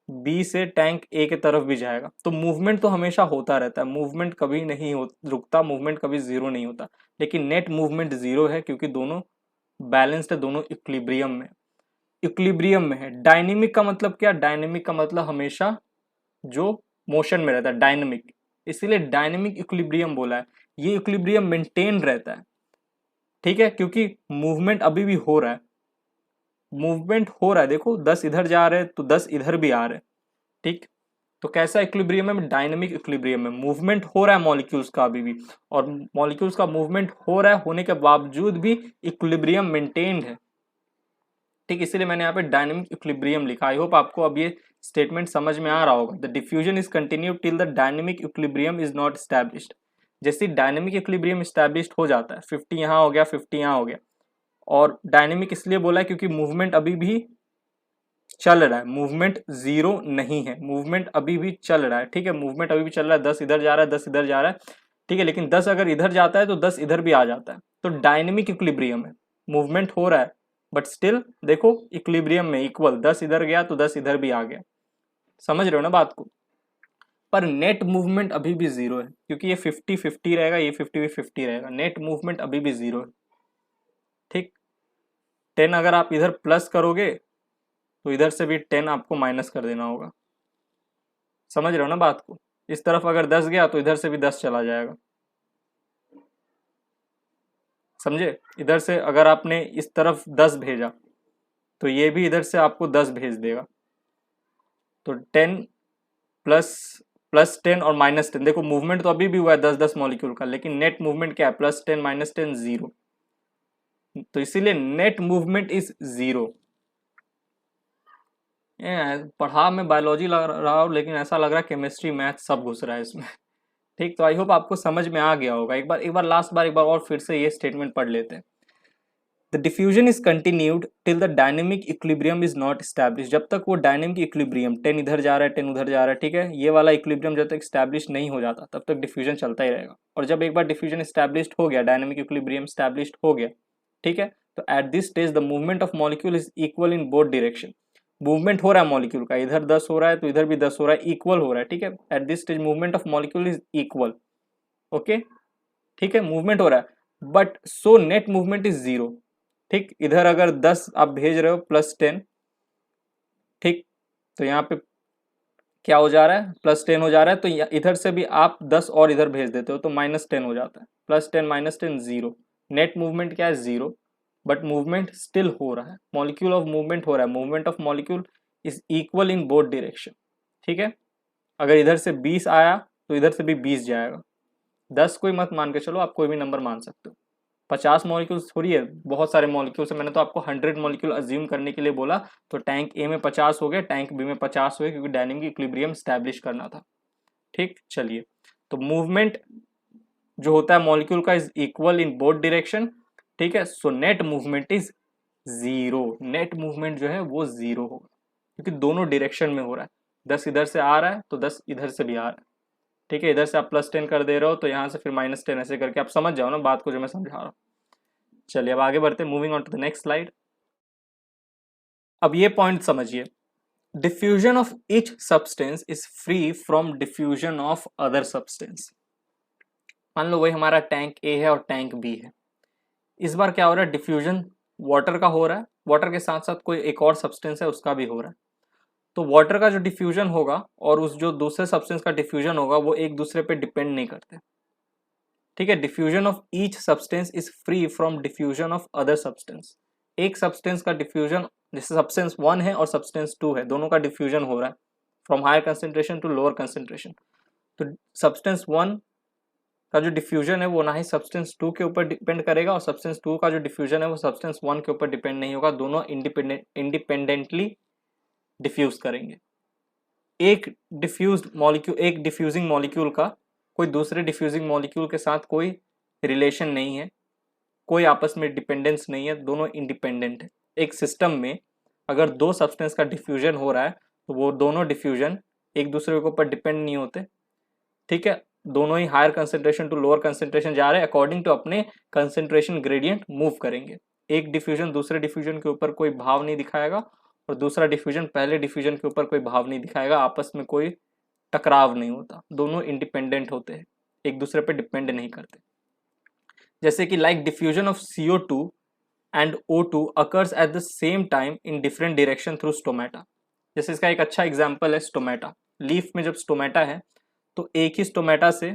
बी से टैंक ए के तरफ भी जाएगा। तो मूवमेंट तो हमेशा होता रहता है, मूवमेंट कभी नहीं रुकता, मूवमेंट कभी 0 नहीं होता। लेकिन नेट मूवमेंट 0 है, क्योंकि दोनों बैलेंस्ड है, दोनों इक्विलिब्रियम में, इक्विलिब्रियम में है। डायनेमिक का मतलब क्या? डायनेमिक का मतलब हमेशा जो मोशन में रहता है, डायनेमिक, इसीलिए डायनेमिक इक्विलिब्रियम बोला है। ये इक्विलिब्रियम मेंटेन रहता है, ठीक है, क्योंकि मूवमेंट अभी भी हो रहा है, मूवमेंट हो रहा है। देखो 10 इधर जा रहे हैं तो 10 इधर भी आ रहे हैं, ठीक। तो कैसा इक्विलिब्रियम है? डायनेमिक इक्विलिब्रियम में मूवमेंट हो रहा है मॉलिक्यूल्स का अभी भी, और मॉलिक्यूल्स का मूवमेंट हो रहा है होने के बावजूद भी इक्विलिब्रियम मेंटेन्ड है, ठीक। इसीलिए मैंने यहाँ पे डायनेमिक इक्विलिब्रियम लिखा। आई होप आपको अब ये स्टेटमेंट समझ में आ रहा होगा। The diffusion is continue till the dynamic equilibrium is not established. जैसे डायनेमिक इक्विलिब्रियम एस्टैब्लिश्ड हो जाता है, 50 यहाँ हो गया, 50 यहाँ हो गया, और डायनेमिक इसलिए बोला है क्योंकि मूवमेंट अभी भी चल रहा है, मूवमेंट 0 नहीं है, मूवमेंट अभी भी चल रहा है, ठीक है, मूवमेंट अभी भी चल रहा है। 10 इधर जा रहा है, 10 इधर जा रहा है, ठीक है, लेकिन 10 अगर इधर जाता है तो 10 इधर भी आ जाता है, तो डायनेमिक इक्विलिब्रियम है। मूवमेंट हो रहा है बट स्टिल देखो इक्विलिब्रियम में इक्वल, 10 इधर गया तो 10 इधर भी आ गया, समझ रहे हो ना बात को। पर नेट मूवमेंट अभी भी जीरो है क्योंकि ये 50-50 रहेगा, ये 50-50 रहेगा, नेट मूवमेंट अभी भी जीरो है। ठीक, 10 अगर आप इधर प्लस करोगे तो इधर से भी 10 आपको माइनस कर देना होगा, समझ रहे हो ना बात को। इस तरफ अगर 10 गया तो इधर से भी 10 चला जाएगा, समझे। इधर से अगर आपने इस तरफ 10 भेजा तो ये भी इधर से आपको 10 भेज देगा। तो 10 प्लस 10 और माइनस 10, देखो मूवमेंट तो अभी भी हुआ है 10-10 मॉलिक्यूल का, लेकिन नेट मूवमेंट क्या है, +10 -10 0। तो इसीलिए नेट मूवमेंट इज जीरो। पढ़ा मैं बायोलॉजी लग रहा हूँ लेकिन ऐसा लग रहा है केमिस्ट्री मैथ सब घुस रहा है इसमें। ठीक, तो आई होप आपको समझ में आ गया होगा। एक बार लास्ट बार एक बार और फिर से ये स्टेटमेंट पढ़ लेते हैं। The diffusion is continued till the dynamic equilibrium is not establish. जब तक वो डायनेमिक इक्विलिब्रियम 10 इधर जा रहा है 10 उधर जा रहा है, ठीक है, ये वाला इक्विलिब्रियम जब तक स्टैब्लिश नहीं हो जाता तब तक डिफ्यूजन चलता ही रहेगा। और जब एक बार डिफ्यूजन स्टैब्लिश्ड हो गया, डायनेमिक इक्विलिब्रियम स्टैब्लिश्ड हो गया, ठीक है, तो at this stage the movement of molecule is equal in both direction. Movement हो रहा है मॉलिक्यूल का, इधर 10 हो रहा है तो इधर भी 10 हो रहा है, इक्वल हो रहा है, ठीक है। At this stage movement of molecule is equal, okay, ठीक है, मूवमेंट हो रहा है but so net movement is zero. ठीक, इधर अगर 10 आप भेज रहे हो +10, ठीक, तो यहाँ पे क्या हो जा रहा है, +10 हो जा रहा है, तो इधर से भी आप 10 और इधर भेज देते हो तो -10 हो जाता है, +10 -10 0। नेट मूवमेंट क्या है, जीरो, बट मूवमेंट स्टिल हो रहा है, मॉलिक्यूल ऑफ मूवमेंट हो रहा है, movement of molecule is equal in both direction, ठीक है। अगर इधर से 20 आया तो इधर से भी 20 जाएगा, 10 कोई मत मान के चलो, आप कोई भी नंबर मान सकते हो। 50 मॉलिक्यूल्स थोड़ी है, बहुत सारे मॉलिक्यूल्स है, मैंने तो आपको 100 मॉलिक्यूल अज्यूम करने के लिए बोला, तो टैंक ए में 50 हो गया, टैंक बी में 50 हो गया, क्योंकि डायनेमिक इक्विलिब्रियम स्टैब्लिश करना था। ठीक, चलिए, तो मूवमेंट जो होता है मॉलिक्यूल का is equal in both direction, ठीक है, so net movement is zero. Net movement जो है वो जीरो होगा क्योंकि दोनों डायरेक्शन में हो रहा है, 10 इधर से आ रहा है तो 10 इधर से भी आ रहा है, ठीक है। इधर से आप +10 कर दे रहे हो तो यहाँ से फिर -10, ऐसे करके आप समझ जाओ ना बात को जो मैं समझा रहा हूँ। चलिए अब आगे बढ़ते हैं, moving on to the next slide. अब ये पॉइंट समझिए, diffusion of each substance is free from diffusion of other substance. मान लो वही हमारा टैंक ए है और टैंक बी है, इस बार क्या हो रहा है, डिफ्यूजन वाटर का हो रहा है, वाटर के साथ साथ कोई एक और सब्सटेंस है उसका भी हो रहा है। तो वाटर का जो डिफ्यूजन होगा और उस जो दूसरे सब्सटेंस का डिफ्यूजन होगा वो एक दूसरे पे डिपेंड नहीं करते, ठीक है। Diffusion of each substance is free from diffusion of other substance. एक सब्सटेंस का डिफ्यूजन, जैसे सब्सटेंस 1 है और सब्सटेंस 2 है, दोनों का डिफ्यूजन हो रहा है from higher concentration to lower concentration. तो सब्सटेंस 1 का जो डिफ्यूजन है वो ना ही सब्सटेंस 2 के ऊपर डिपेंड करेगा और सब्सटेंस 2 का जो डिफ्यूजन है वो सब्सटेंस 1 के ऊपर डिपेंड नहीं होगा, दोनों इंडिपेंडेंटली डिफ्यूज करेंगे। एक डिफ्यूज्ड मॉलिक्यूल, एक डिफ्यूजिंग मॉलिक्यूल का कोई दूसरे डिफ्यूजिंग मॉलिक्यूल के साथ कोई रिलेशन नहीं है, कोई आपस में डिपेंडेंस नहीं है, दोनों इंडिपेंडेंट है। एक सिस्टम में अगर दो सब्सटेंस का डिफ्यूजन हो रहा है तो वो दोनों डिफ्यूजन एक दूसरे के ऊपर डिपेंड नहीं होते, ठीक है, दोनों ही higher concentration to lower concentration जा रहे हैं, अकॉर्डिंग टू अपने कंसेंट्रेशन ग्रेडियंट मूव करेंगे। एक डिफ्यूजन दूसरे डिफ्यूजन के ऊपर कोई भाव नहीं दिखाएगा और दूसरा डिफ्यूजन पहले डिफ्यूजन के ऊपर कोई भाव नहीं दिखाएगा, आपस में कोई टकराव नहीं होता, दोनों इंडिपेंडेंट होते हैं, एक दूसरे पे डिपेंड नहीं करते। जैसे कि like diffusion of CO2 and O2 occurs at the same time in different direction through stomata. जैसे इसका एक अच्छा एग्जांपल है स्टोमेटा। लीफ में जब स्टोमेटा है तो एक ही स्टोमेटा से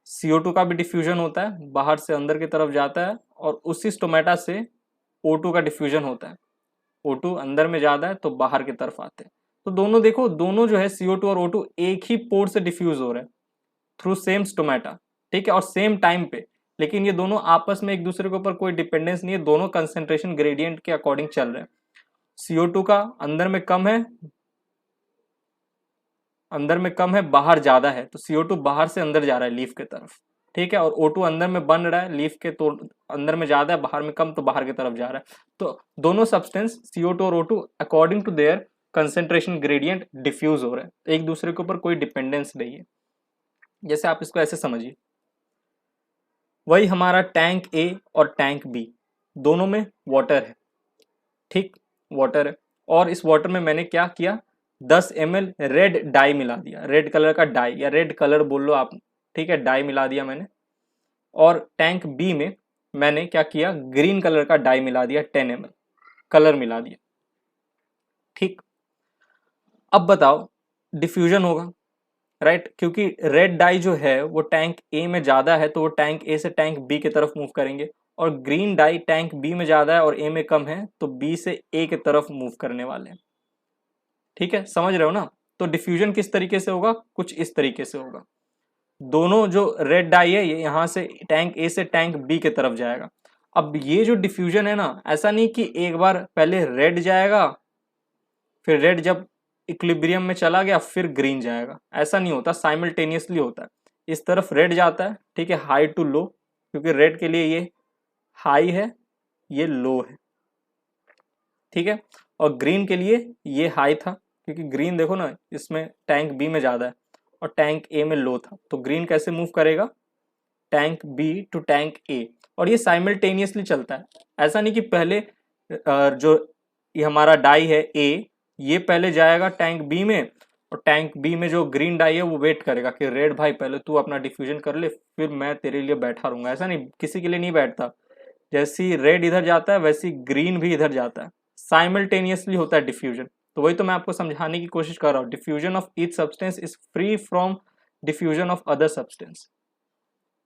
CO2 का भी डिफ्यूजन होता है, बाहर से अंदर की तरफ जाता है, और उसी स्टोमेटा से O2 का डिफ्यूजन होता है, O2 अंदर में ज्यादा है तो बाहर की तरफ आते हैं। तो दोनों देखो, दोनों जो है CO2 और O2 एक ही पोर्ट से डिफ्यूज हो रहे हैं थ्रू सेम स्टोमेटा, ठीक है, और सेम टाइम पे, लेकिन ये दोनों आपस में एक दूसरे के ऊपर कोई डिपेंडेंस नहीं है, दोनों कंसेंट्रेशन ग्रेडियंट के अकॉर्डिंग चल रहे हैं। CO2 का अंदर में कम है, बाहर ज्यादा है, तो CO2 बाहर से अंदर जा रहा है लीफ के तरफ, ठीक है, और O2 अंदर में बन रहा है लीफ के, तो अंदर में ज्यादा है बाहर में कम, तो बाहर की तरफ जा रहा है। तो दोनों सब्सटेंस CO2 और O2 according to their concentration gradient diffuse हो रहे हैं, एक दूसरे के ऊपर कोई डिपेंडेंस नहीं है। जैसे आप इसको ऐसे समझिए, वही हमारा टैंक ए और टैंक बी, दोनों में वाटर है, ठीक, वाटर है। और इस वाटर में मैंने क्या किया, 10 ml रेड डाई मिला दिया, रेड कलर का डाई या रेड कलर बोल लो आप, ठीक है, डाई मिला दिया मैंने। और टैंक बी में मैंने क्या किया, ग्रीन कलर का डाई मिला दिया, 10 ml कलर मिला दिया, ठीक। अब बताओ डिफ्यूजन होगा, राइट, क्योंकि रेड डाई जो है वो टैंक ए में ज्यादा है तो वो टैंक ए से टैंक बी की तरफ मूव करेंगे, और ग्रीन डाई टैंक बी में ज्यादा है और ए में कम है तो बी से ए की तरफ मूव करने वाले हैं, ठीक है, समझ रहे हो ना। तो डिफ्यूजन किस तरीके से होगा, कुछ इस तरीके से होगा। दोनों जो रेड डाई है ये यहां से टैंक ए से टैंक बी की तरफ जाएगा। अब ये जो डिफ्यूजन है ना, ऐसा नहीं कि एक बार पहले रेड जाएगा, फिर रेड जब इक्विलिब्रियम में चला गया फिर ग्रीन जाएगा, ऐसा नहीं होता, साइमल्टेनियसली होता है। इस तरफ रेड जाता है, ठीक है, हाई टू लो, क्योंकि रेड के लिए ये हाई है, ये लो है, ठीक है, और ग्रीन के लिए ये हाई था, क्योंकि ग्रीन देखो ना इसमें टैंक बी में ज्यादा है और टैंक ए में लो था, तो ग्रीन कैसे मूव करेगा, टैंक बी टू टैंक ए, और ये साइमल्टेनियसली चलता है। ऐसा नहीं कि पहले जो ये हमारा डाई है ए, ये पहले जाएगा टैंक बी में, और टैंक बी में जो ग्रीन डाई है वो वेट करेगा कि रेड भाई पहले तू अपना डिफ्यूजन कर ले फिर मैं तेरे लिए बैठा रहूंगा, ऐसा नहीं, किसी के लिए नहीं बैठता। जैसी रेड इधर जाता है वैसी ग्रीन भी इधर जाता है, साइमल्टेनियसली होता है डिफ्यूजन। तो वही तो मैं आपको समझाने की कोशिश कर रहा हूँ, diffusion of each substance is free from diffusion of other substance,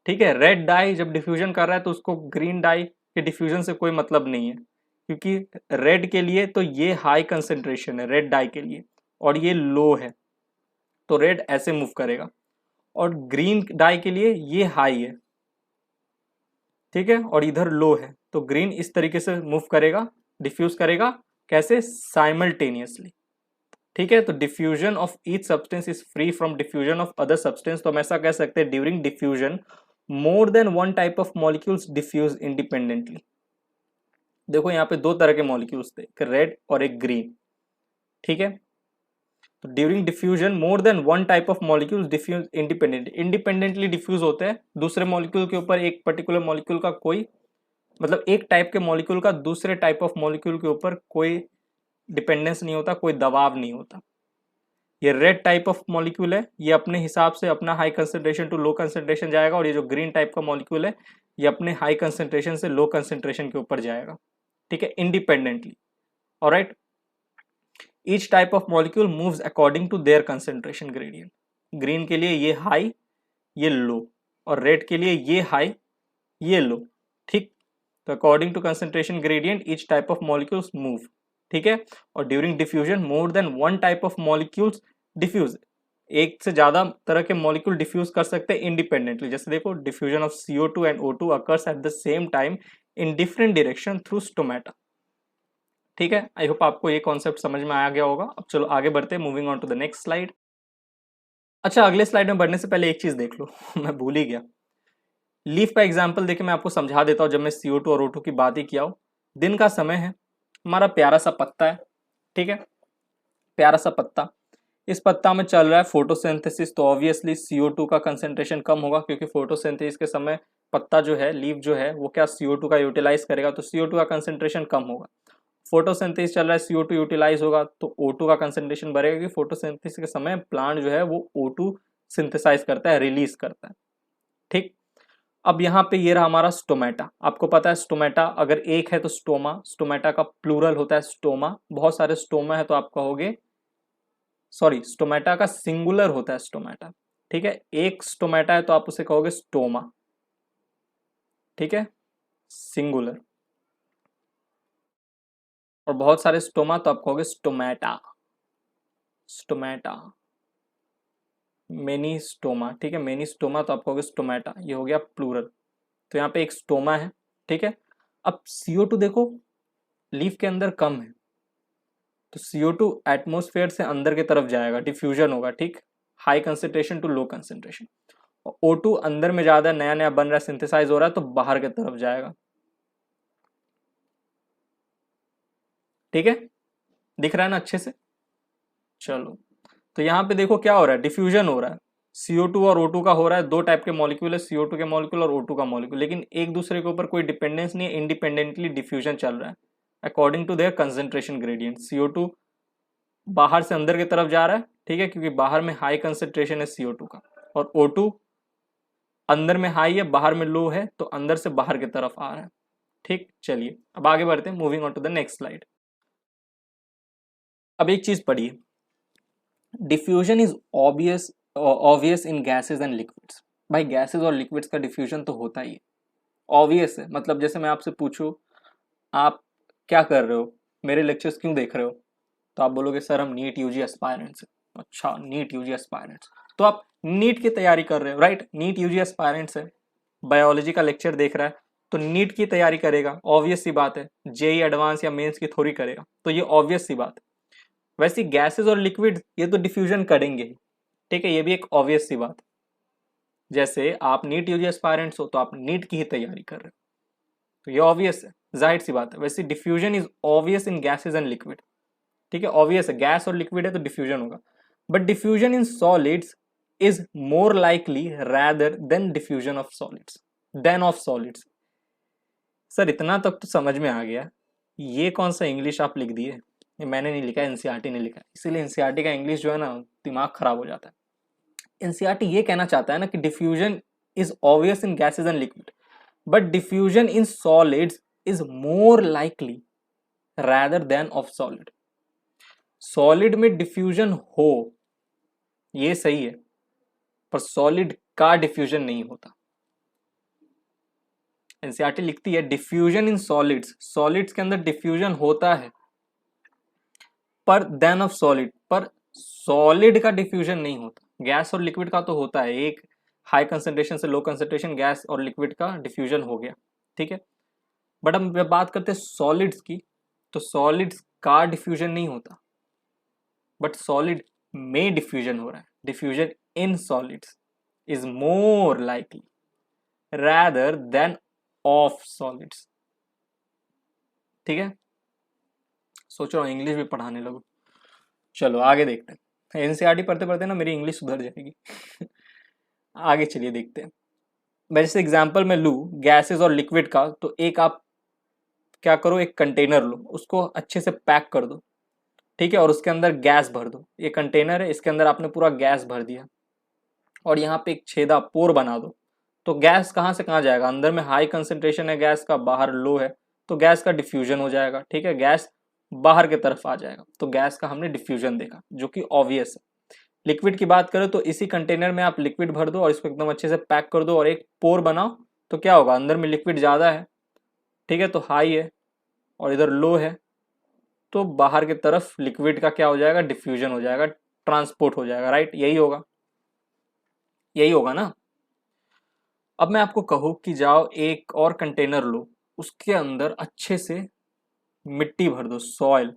ठीक है। रेड डाई जब डिफ्यूजन कर रहा है तो उसको ग्रीन डाई के डिफ्यूजन से कोई मतलब नहीं है, क्योंकि रेड के लिए तो ये हाई कंसेंट्रेशन है रेड डाई के लिए और ये लो है, तो रेड ऐसे मूव करेगा, और ग्रीन डाई के लिए ये हाई है, ठीक है, और इधर लो है, तो ग्रीन इस तरीके से मूव करेगा, डिफ्यूज करेगा, कैसे, साइमल्टेनियसली, ठीक है। तो diffusion of each substance is free from diffusion of other substance, तो हम ऐसा कह सकते हैं during diffusion more than one type of molecules diffuse independently. देखो यहाँ पे दो तरह के मॉलिक्यूल्स थे, एक रेड और एक ग्रीन, ठीक है। तो during diffusion more than one type of molecules diffuse independently diffuse होते हैं दूसरे मॉलिक्यूल के ऊपर, एक पर्टिकुलर मॉलिक्यूल का कोई, मतलब एक टाइप के मॉलिक्यूल का दूसरे टाइप ऑफ मॉलिक्यूल के ऊपर कोई डिपेंडेंस नहीं होता, कोई दबाव नहीं होता। ये रेड टाइप ऑफ मॉलिक्यूल है, ये अपने हिसाब से अपना high concentration to low concentration जाएगा, और ये जो ग्रीन टाइप का मॉलिक्यूल है ये अपने हाई कंसेंट्रेशन से लो कंसेंट्रेशन के ऊपर जाएगा, ठीक है, independently. Alright, each type of molecule moves according to their concentration gradient. Green के लिए ये हाई ये लो, और रेड के लिए ये हाई ये लो, ठीक। तो according to concentration gradient each type of molecules move, ठीक है। और during diffusion more than one type of molecules diffuse, एक से ज्यादा तरह के मॉलिक्यूल डिफ्यूज कर सकते हैं इंडिपेंडेंटली। जैसे देखो diffusion of CO2 and O2 occurs at the same time in different direction through stomata, ठीक है। आई होप आपको ये कॉन्सेप्ट समझ में आ गया होगा। अब चलो आगे बढ़ते हैं, moving on to the next slide. अच्छा, अगले स्लाइड में बढ़ने से पहले एक चीज देख लो मैं भूल ही गया, लीफ का एग्जाम्पल देके मैं आपको समझा देता हूँ। जब मैं CO2 और O2 की बात ही किया हूँ, दिन का समय है, हमारा प्यारा सा पत्ता है, ठीक है, प्यारा सा पत्ता, इस पत्ता में चल रहा है फोटोसिंथेसिस, तो ऑब्वियसली CO2 का कंसेंट्रेशन कम होगा, क्योंकि फोटोसिंथेसिस के समय पत्ता जो है, लीफ जो है, वो क्या CO2 का यूटिलाइज करेगा, तो CO2 का कंसेंट्रेशन कम होगा। फोटोसिंथेसिस चल रहा है, CO2 यूटिलाइज होगा तो O2 का कंसेंट्रेशन बढ़ेगा, क्योंकि फोटोसिंथेसिस के समय प्लांट जो है वो O2 सिंथेसाइज करता है, रिलीज करता है, ठीक। अब यहाँ पे ये रहा हमारा स्टोमेटा। आपको पता है स्टोमेटा अगर एक है तो स्टोमा, स्टोमेटा का प्लूरल होता है स्टोमा, बहुत सारे स्टोमा है तो आप कहोगे, सॉरी, स्टोमेटा का सिंगुलर होता है स्टोमेटा, ठीक है, एक स्टोमेटा है तो आप उसे कहोगे स्टोमा, ठीक है, सिंगुलर। और बहुत सारे स्टोमा तो आप कहोगे स्टोमेटा, स्टोमेटा, मेनी स्टोमा, ठीक है, मेनी स्टोमा तो आप कहोगे स्टोमेटा, ये हो गया प्लूरल। तो यहाँ पे एक स्टोमा है, ठीक है। अब CO2 देखो लीफ के अंदर कम है, तो CO2 एटमोस्फेयर से अंदर की तरफ जाएगा, डिफ्यूजन होगा, ठीक, high concentration to low concentration. और O2 अंदर में ज्यादा नया नया बन रहा है, सिंथेसाइज हो रहा है, तो बाहर की तरफ जाएगा, ठीक है, दिख रहा है ना अच्छे से। चलो, तो यहाँ पे देखो क्या हो रहा है, डिफ्यूजन हो रहा है, CO2 और O2 का हो रहा है, दो टाइप के मॉलिक्यूल है, CO2 के मॉलिक्यूल और O2 का मॉलिक्यूल, लेकिन एक दूसरे के ऊपर कोई डिपेंडेंस नहीं है, इंडिपेंडेंटली डिफ्यूजन चल रहा है according to their concentration gradient. CO2 बाहर से अंदर की तरफ जा रहा है, ठीक है, क्योंकि बाहर में हाई कंसेंट्रेशन है CO2 का, और O2 अंदर में हाई है बाहर में लो है, तो अंदर से बाहर की तरफ आ रहा है। ठीक, चलिए अब आगे बढ़ते हैं, moving on to the next slide. अब एक चीज पढ़िए, diffusion is obvious in gases and liquids. भाई गैसेज और लिक्विड्स का डिफ्यूजन तो होता ही है, ऑब्वियस है। मतलब जैसे मैं आपसे पूछूं आप क्या कर रहे हो, मेरे लेक्चर्स क्यों देख रहे हो, तो आप बोलोगे सर हम नीट यूजी एस्पायरेंट्स। अच्छा नीट यूजी एस्पायरेंट्स, तो आप नीट की तैयारी कर रहे हो, राइट। नीट यूजी एस्पायरेंट्स है, बायोलॉजी का लेक्चर देख रहा है, तो नीट की तैयारी करेगा, ऑब्वियस सी बात है। जेई एडवांस या मेंस की थोड़ी करेगा, तो ये ऑब्वियस सी बात है। वैसे गैसेस और लिक्विड ये तो डिफ्यूजन करेंगे ही, ठीक है, ये भी एक ऑब्वियस सी बात है। जैसे आप नीट यूजी एस्पायरेंट्स हो तो आप नीट की ही तैयारी कर रहे हो, तो ये ऑब्वियस है, जाहिर सी बात है। वैसे diffusion is obvious in gases and liquid, ठीक है, ऑब्वियस है, गैस और लिक्विड है तो डिफ्यूजन होगा। But diffusion in solids is more likely rather than diffusion of solids, then of solids. Sir इतना तक तो समझ में आ गया, ये कौन सा इंग्लिश आप लिख दिए, ये मैंने नहीं लिखा, एनसीईआरटी ने लिखा है, इसीलिए एनसीईआरटी का इंग्लिश जो है ना दिमाग खराब हो जाता है। एनसीईआरटी ये कहना चाहता है ना कि diffusion is obvious in gases and liquid, but diffusion in solids is more likely rather then of solid. Solid में डिफ्यूजन हो ये सही है, पर सॉलिड का डिफ्यूजन नहीं होता। एनसीईआरटी लिखती है डिफ्यूजन इन सॉलिड्स, सॉलिड्स के अंदर डिफ्यूजन होता है पर देन ऑफ सॉलिड, पर सॉलिड का डिफ्यूजन नहीं होता। गैस और लिक्विड का तो होता है, एक हाई कंसेंट्रेशन से लो कंसेंट्रेशन गैस और लिक्विड का डिफ्यूजन हो गया, ठीक है। बट हम जब बात करते हैं सॉलिड्स की, तो सॉलिड्स का डिफ्यूजन नहीं होता, बट सॉलिड में डिफ्यूजन हो रहा है। Diffusion in solids is more likely rather then of solids, ठीक है। सोच रहा हूँ इंग्लिश भी पढ़ाने लगूं। चलो आगे देखते हैं, एनसीईआरटी पढ़ते पढ़ते ना मेरी इंग्लिश सुधर जाएगी। आगे चलिए देखते हैं। मैं जैसे एग्जांपल में लूँ गैसेस और लिक्विड का, तो एक आप क्या करो, एक कंटेनर लो, उसको अच्छे से पैक कर दो, ठीक है, और उसके अंदर गैस भर दो। ये कंटेनर है, इसके अंदर आपने पूरा गैस भर दिया, और यहाँ पे एक छेदा पोर बना दो, तो गैस कहाँ से कहाँ जाएगा, अंदर में हाई कंसेंट्रेशन है गैस का, बाहर लो है, तो गैस का डिफ्यूजन हो जाएगा, ठीक है, गैस बाहर की तरफ आ जाएगा, तो गैस का हमने डिफ्यूजन देखा जो कि ऑब्वियस है। लिक्विड की बात करें तो इसी कंटेनर में आप लिक्विड भर दो और इसको एकदम अच्छे से पैक कर दो और एक पोर बनाओ, तो क्या होगा, अंदर में लिक्विड ज़्यादा है, ठीक है, तो हाई है, और इधर लो है, तो बाहर की तरफ लिक्विड का क्या हो जाएगा, डिफ्यूजन हो जाएगा, ट्रांसपोर्ट हो जाएगा, राइट, यही होगा, यही होगा ना। अब मैं आपको कहूँ कि जाओ एक और कंटेनर लो, उसके अंदर अच्छे से मिट्टी भर दो, सॉइल।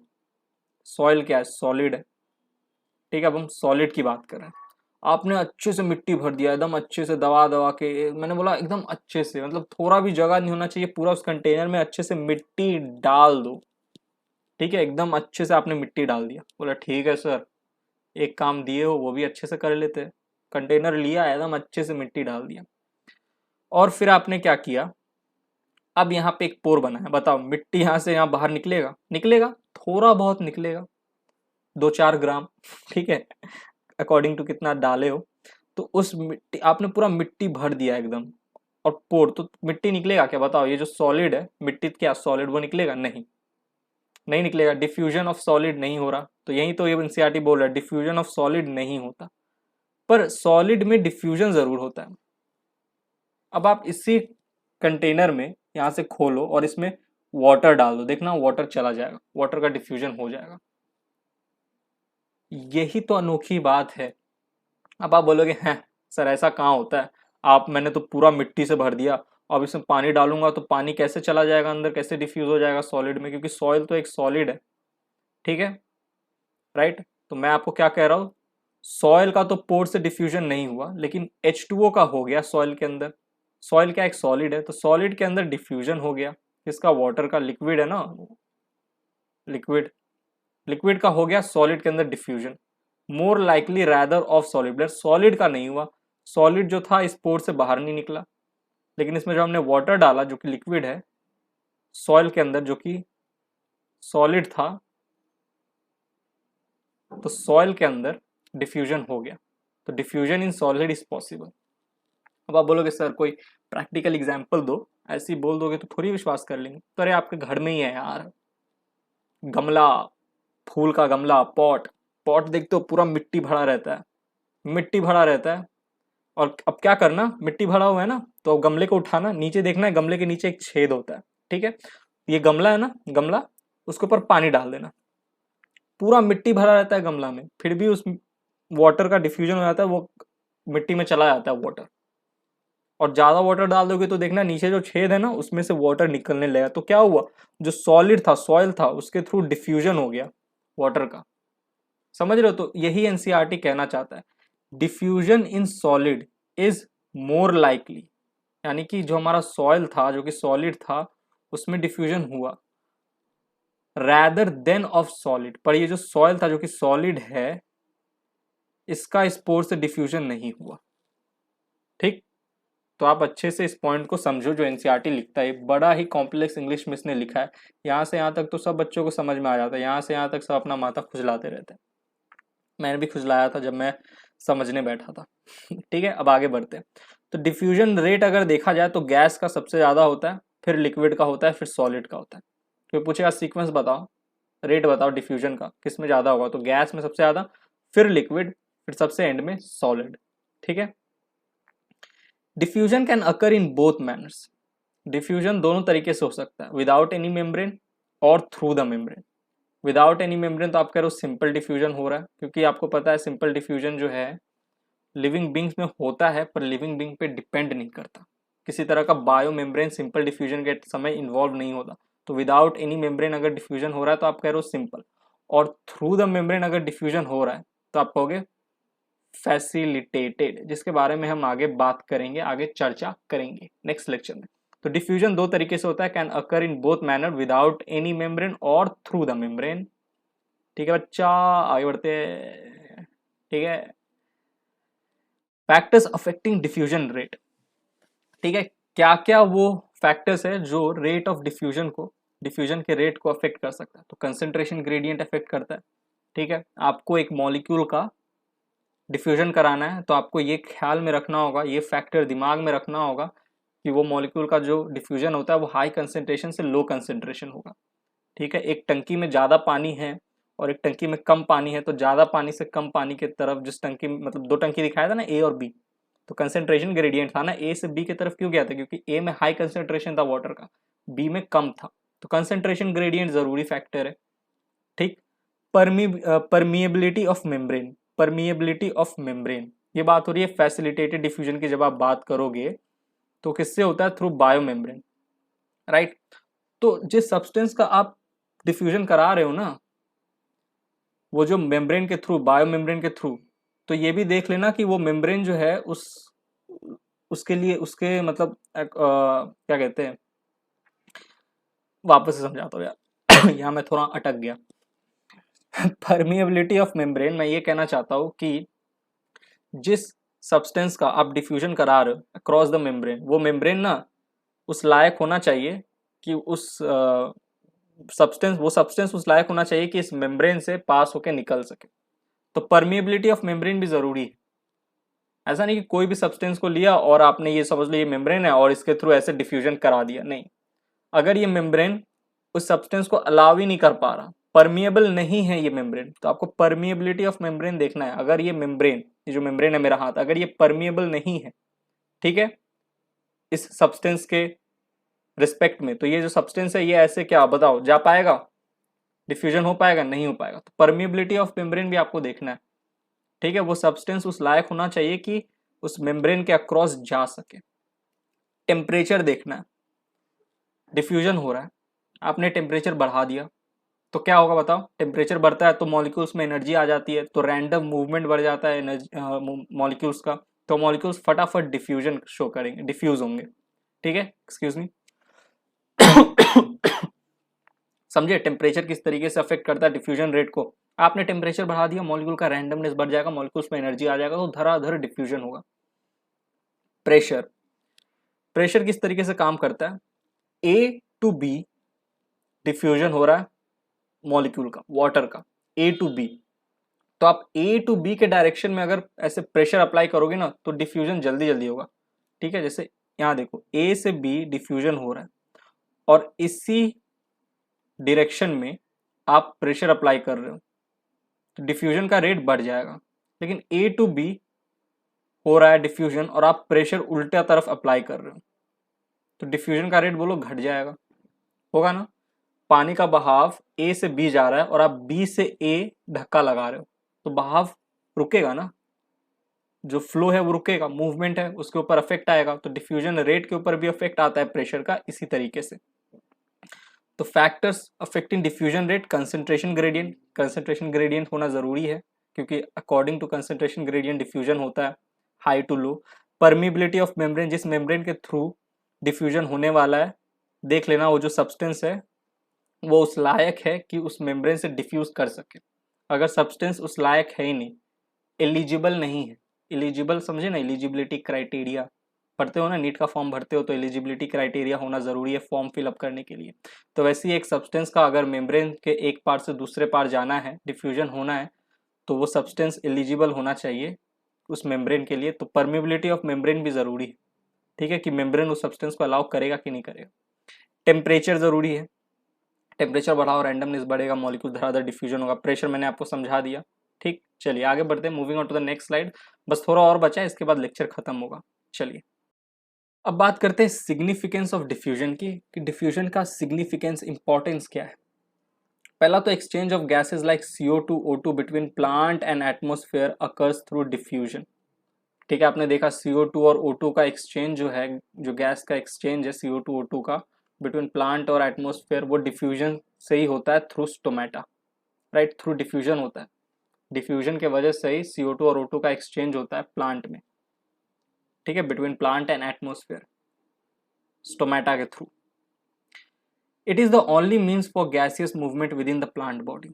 सॉइल क्या है, सॉलिड है, ठीक है। अब हम सॉलिड की बात कर रहे हैं, आपने अच्छे से मिट्टी भर दिया, एकदम अच्छे से दबा दबा के, मैंने बोला एकदम अच्छे से, मतलब थोड़ा भी जगह नहीं होना चाहिए, पूरा उस कंटेनर में अच्छे से मिट्टी डाल दो, ठीक है, एकदम अच्छे से आपने मिट्टी डाल दिया। बोला ठीक है सर, एक काम दिए हो वो भी अच्छे से कर लेते हैं। कंटेनर लिया, एकदम अच्छे से मिट्टी डाल दिया, और फिर आपने क्या किया, अब यहाँ पे एक पोर बना है, बताओ मिट्टी यहाँ से यहाँ बाहर निकलेगा, निकलेगा, थोड़ा बहुत निकलेगा, 2-4 ग्राम, ठीक है, अकॉर्डिंग टू कितना डाले हो। तो उस मिट्टी आपने पूरा मिट्टी भर दिया एकदम, और पोर, तो मिट्टी निकलेगा क्या, बताओ, ये जो सॉलिड है, मिट्टी क्या सॉलिड, वो निकलेगा नहीं, नहीं निकलेगा, डिफ्यूजन ऑफ सॉलिड नहीं हो रहा। तो यही तो ये एनसीईआरटी बोल रहा है, डिफ्यूजन ऑफ सॉलिड नहीं होता, पर सॉलिड में डिफ्यूजन जरूर होता है। अब आप इसी कंटेनर में यहाँ से खोलो और इसमें वाटर डाल दो, देखना वाटर चला जाएगा, वाटर का डिफ्यूजन हो जाएगा। यही तो अनोखी बात है। अब आप बोलोगे हैं सर ऐसा कहाँ होता है, आप मैंने तो पूरा मिट्टी से भर दिया, अब इसमें पानी डालूंगा तो पानी कैसे चला जाएगा अंदर, कैसे डिफ्यूज हो जाएगा सॉलिड में, क्योंकि सॉइल तो एक सॉलिड है, ठीक है, राइट। तो मैं आपको क्या कह रहा हूँ, सॉइल का तो पोर से डिफ्यूजन नहीं हुआ, लेकिन H2O का हो गया सॉइल के अंदर। सॉइल क्या एक सॉलिड है, तो सॉलिड के अंदर डिफ्यूजन हो गया, इसका वाटर का, लिक्विड है ना, लिक्विड, लिक्विड का हो गया सॉलिड के अंदर diffusion. More likely rather of solid blood, solid का नहीं हुआ, सॉलिड जो था इस पोर से बाहर नहीं निकला, लेकिन इसमें जो हमने वाटर डाला जो कि लिक्विड है सॉइल के अंदर जो कि सॉलिड था, तो सॉइल के अंदर डिफ्यूजन हो गया, तो diffusion in solid is possible. अब आप बोलोगे सर कोई प्रैक्टिकल एग्जांपल दो, ऐसे ही बोल दोगे तो थोड़ी विश्वास कर लेंगे। तो अरे आपके घर में ही है यार, गमला, फूल का गमला, पॉट, पॉट देखते हो पूरा मिट्टी भरा रहता है, मिट्टी भरा रहता है, और अब क्या करना, मिट्टी भरा हुआ है ना, तो गमले को उठाना, नीचे देखना है गमले के नीचे एक छेद होता है, ठीक है, ये गमला है ना, गमला, उसके ऊपर पानी डाल देना, पूरा मिट्टी भरा रहता है गमला में, फिर भी उस वाटर का डिफ्यूजन हो जाता है, वो मिट्टी में चला जाता है वाटर, और ज्यादा वाटर डाल दोगे तो देखना नीचे जो छेद है ना उसमें से वाटर निकलने लगेगा, तो क्या हुआ, जो सॉलिड था, सॉइल था, उसके थ्रू डिफ्यूजन हो गया वाटर का। समझ रहे हो, तो यही एनसीईआरटी कहना चाहता है, diffusion in solid is more likely, यानी कि जो हमारा सॉइल था जो कि सॉलिड था उसमें डिफ्यूजन हुआ, रैदर देन ऑफ सॉलिड, पर ये जो सॉइल था जो कि सॉलिड है इसका स्पोर से डिफ्यूजन नहीं हुआ। ठीक, तो आप अच्छे से इस पॉइंट को समझो, जो एनसीईआरटी लिखता है बड़ा ही कॉम्प्लेक्स इंग्लिश में इसने लिखा है, यहाँ से यहाँ तक तो सब बच्चों को समझ में आ जाता है, यहाँ से यहाँ तक सब अपना माथा खुजलाते रहते हैं, मैंने भी खुजलाया था जब मैं समझने बैठा था। ठीक है, अब आगे बढ़ते हैं। तो डिफ्यूजन रेट अगर देखा जाए तो गैस का सबसे ज़्यादा होता है, फिर लिक्विड का होता है, फिर सॉलिड का होता है। तो पूछेगा सीक्वेंस बताओ, रेट बताओ डिफ्यूजन का किस में ज़्यादा होगा, तो गैस में सबसे ज़्यादा, फिर लिक्विड, फिर सबसे एंड में सॉलिड। ठीक है, diffusion can occur in both manners, diffusion दोनों तरीके से हो सकता है, विदाउट एनी मेम्ब्रेन और through the membrane. Without any membrane तो आप कह रहे हो सिंपल डिफ्यूजन हो रहा है, क्योंकि आपको पता है सिंपल डिफ्यूजन जो है लिविंग बींग्स में होता है, पर लिविंग बींग पे डिपेंड नहीं करता, किसी तरह का बायो मेम्ब्रेन सिंपल डिफ्यूजन के समय इन्वॉल्व नहीं होता। तो विदाउट एनी मेम्ब्रेन अगर डिफ्यूजन हो रहा है तो आप कह रहे हो सिंपल, और थ्रू द मेम्ब्रेन अगर डिफ्यूजन हो रहा है तो आप कहोगे फैसिलिटेटेड, जिसके बारे में हम आगे बात करेंगे, आगे चर्चा करेंगे नेक्स्ट लेक्चर में। तो डिफ्यूजन दो तरीके से होता है, can occur in both manner, without any membrane और थ्रू द मेम्ब्रेन। ठीक है बच्चा, आगे बढ़ते हैं। ठीक है, फैक्टर्स अफेक्टिंग डिफ्यूजन रेट। ठीक है, क्या क्या वो फैक्टर्स है जो रेट ऑफ डिफ्यूजन को, डिफ्यूजन के रेट को अफेक्ट कर सकता है, तो कंसंट्रेशन ग्रेडियंट अफेक्ट करता है। ठीक है, आपको एक मॉलिक्यूल का डिफ्यूजन कराना है तो आपको ये ख्याल में रखना होगा, ये फैक्टर दिमाग में रखना होगा कि वो मॉलिक्यूल का जो डिफ्यूजन होता है वो हाई कंसंट्रेशन से लो कंसंट्रेशन होगा। ठीक है, एक टंकी में ज़्यादा पानी है और एक टंकी में कम पानी है, तो ज़्यादा पानी से कम पानी की तरफ, जिस टंकी मतलब दो टंकी दिखाया था ना ए और बी, तो कंसंट्रेशन ग्रेडियंट था ना, ए से बी की तरफ क्यों गया था, क्योंकि ए में हाई कंसंट्रेशन था वाटर का, बी में कम था, तो कंसंट्रेशन ग्रेडियंट जरूरी फैक्टर है। ठीक, permeability of membrane, permeability of membrane, ये बात हो रही है फैसिलिटेटेड डिफ्यूजन की, जब आप बात करोगे तो किससे होता है, थ्रू बायो मेम्ब्रेन, राइट। तो जिस सब्सटेंस का आप डिफ्यूजन करा रहे हो ना, वो जो मेम्ब्रेन के थ्रू, बायो मेम्ब्रेन के थ्रू, तो ये भी देख लेना कि वो मेम्ब्रेन जो है उसके लिए, उसके मतलब क्या कहते हैं, वापस से समझाता हूँ यार यहाँ मैं थोड़ा अटक गया। परमिएबिलिटी ऑफ मेम्ब्रेन, मैं ये कहना चाहता हूँ कि जिस सब्सटेंस का आप डिफ्यूजन करा रहे हो अक्रॉस द मेम्ब्रेन, वो मेम्ब्रेन ना उस लायक होना चाहिए कि उस सब्सटेंस, वो सब्सटेंस उस लायक होना चाहिए कि इस मेम्ब्रेन से पास होके निकल सके, तो परमिएबिलिटी ऑफ मेम्ब्रेन भी जरूरी है। ऐसा नहीं कि कोई भी सब्सटेंस को लिया और आपने ये समझ लो ये मेम्ब्रेन है और इसके थ्रू ऐसे डिफ्यूजन करा दिया, नहीं, अगर ये मेम्ब्रेन उस सब्सटेंस को अलाउ ही नहीं कर पा रहा, परमिएबल नहीं है ये मेम्ब्रेन, तो आपको परमिएबिलिटी ऑफ मेम्ब्रेन देखना है। अगर ये मेम्ब्रेन, ये जो मेम्ब्रेन है मेरा हाथ, अगर ये परमिएबल नहीं है, ठीक है, इस सब्सटेंस के रिस्पेक्ट में, तो ये जो सब्सटेंस है ये ऐसे क्या बताओ जा पाएगा, डिफ्यूजन हो पाएगा, नहीं हो पाएगा। तो परमिएबिलिटी ऑफ मेम्ब्रेन भी आपको देखना है। ठीक है, वो सब्सटेंस उस लायक होना चाहिए कि उस मेम्ब्रेन के अक्रॉस जा सके। टेम्परेचर देखना है, डिफ्यूजन हो रहा है, आपने टेम्परेचर बढ़ा दिया तो क्या होगा बताओ, टेम्परेचर बढ़ता है तो मॉलिक्यूल्स में एनर्जी आ जाती है, तो रैंडम मूवमेंट बढ़ जाता है एनर्जी मॉलिक्यूल्स का, तो मॉलिक्यूल्स फटाफट डिफ्यूजन शो करेंगे, डिफ्यूज होंगे। ठीक है, एक्सक्यूज मी। समझे टेम्परेचर किस तरीके से अफेक्ट करता है डिफ्यूजन रेट को, आपने टेम्परेचर बढ़ा दिया, मॉलिक्यूल का रैंडमनेस बढ़ जाएगा, मॉलिक्यूल्स में एनर्जी आ जाएगा, तो धड़ाधड़ डिफ्यूजन होगा। प्रेशर, प्रेशर किस तरीके से काम करता है, ए टू बी डिफ्यूजन हो रहा है मॉलिक्यूल का, वाटर का, ए टू बी। तो आप ए टू बी के डायरेक्शन में अगर ऐसे प्रेशर अप्लाई करोगे ना तो डिफ्यूजन जल्दी जल्दी होगा। ठीक है, जैसे यहाँ देखो ए से बी डिफ्यूजन हो रहा है और इसी डायरेक्शन में आप प्रेशर अप्लाई कर रहे हो तो डिफ्यूजन का रेट बढ़ जाएगा। लेकिन ए टू बी हो रहा है डिफ्यूजन और आप प्रेशर उल्टा तरफ अप्लाई कर रहे हो तो डिफ्यूजन का रेट बोलो घट जाएगा, होगा ना। पानी का बहाव ए से बी जा रहा है और आप बी से ए धक्का लगा रहे हो तो बहाव रुकेगा ना, जो फ्लो है वो रुकेगा, मूवमेंट है उसके ऊपर अफेक्ट आएगा, तो डिफ्यूजन रेट के ऊपर भी अफेक्ट आता है प्रेशर का इसी तरीके से। तो factors affecting diffusion rate, concentration gradient, concentration gradient होना जरूरी है क्योंकि according to concentration gradient diffusion होता है high to low. Permeability of membrane, जिस मेम्ब्रेन के थ्रू डिफ्यूजन होने वाला है देख लेना वो जो सब्सटेंस है वो उस लायक है कि उस मेम्ब्रेन से डिफ्यूज कर सके। अगर सब्सटेंस उस लायक है ही नहीं, एलिजिबल नहीं है, एलिजिबल समझे ना, एलिजिबिलिटी क्राइटेरिया पढ़ते हो ना, नीट का फॉर्म भरते हो तो एलिजिबिलिटी क्राइटेरिया होना जरूरी है फॉर्म फिलअप करने के लिए। तो वैसे ही एक सब्सटेंस का अगर मेम्ब्रेन के एक पार्ट से दूसरे पार्ट जाना है, डिफ्यूजन होना है, तो वो सब्सटेंस एलिजिबल होना चाहिए उस मेम्ब्रेन के लिए। तो परमिबिलिटी ऑफ मेम्ब्रेन भी जरूरी है, ठीक है, कि मेम्ब्रेन उस सब्सटेंस को अलाउ करेगा कि नहीं करेगा। टेम्परेचर जरूरी है, टेम्परेचर बढ़ाओ रैंडमनेस बढ़ेगा, मॉलिक्यूल धड़ाधड़ डिफ्यूजन होगा। प्रेशर मैंने आपको समझा दिया। ठीक, चलिए आगे बढ़ते हैं, moving on to the next slide. बस थोड़ा और बचा है, इसके बाद लेक्चर खत्म होगा। चलिए अब बात करते हैं सिग्निफिकेंस ऑफ डिफ्यूजन की, कि डिफ्यूजन का सिग्निफिकेंस इंपॉर्टेंस क्या है। पहला तो exchange of gases like CO2 O2 between plant and atmosphere occurs through diffusion. ठीक है, आपने देखा CO2 और O2 का एक्सचेंज जो है, जो गैस का एक्सचेंज है CO2 O2 का बिटवीन प्लांट और एटमोस्फेयर, वो डिफ्यूजन से ही होता है through stomata, right, through diffusion होता है। डिफ्यूजन के वजह से ही CO2 और O2 का एक्सचेंज होता है प्लांट में, ठीक है, between plant and atmosphere stomata के थ्रू। It is the only means for gaseous movement within the plant body.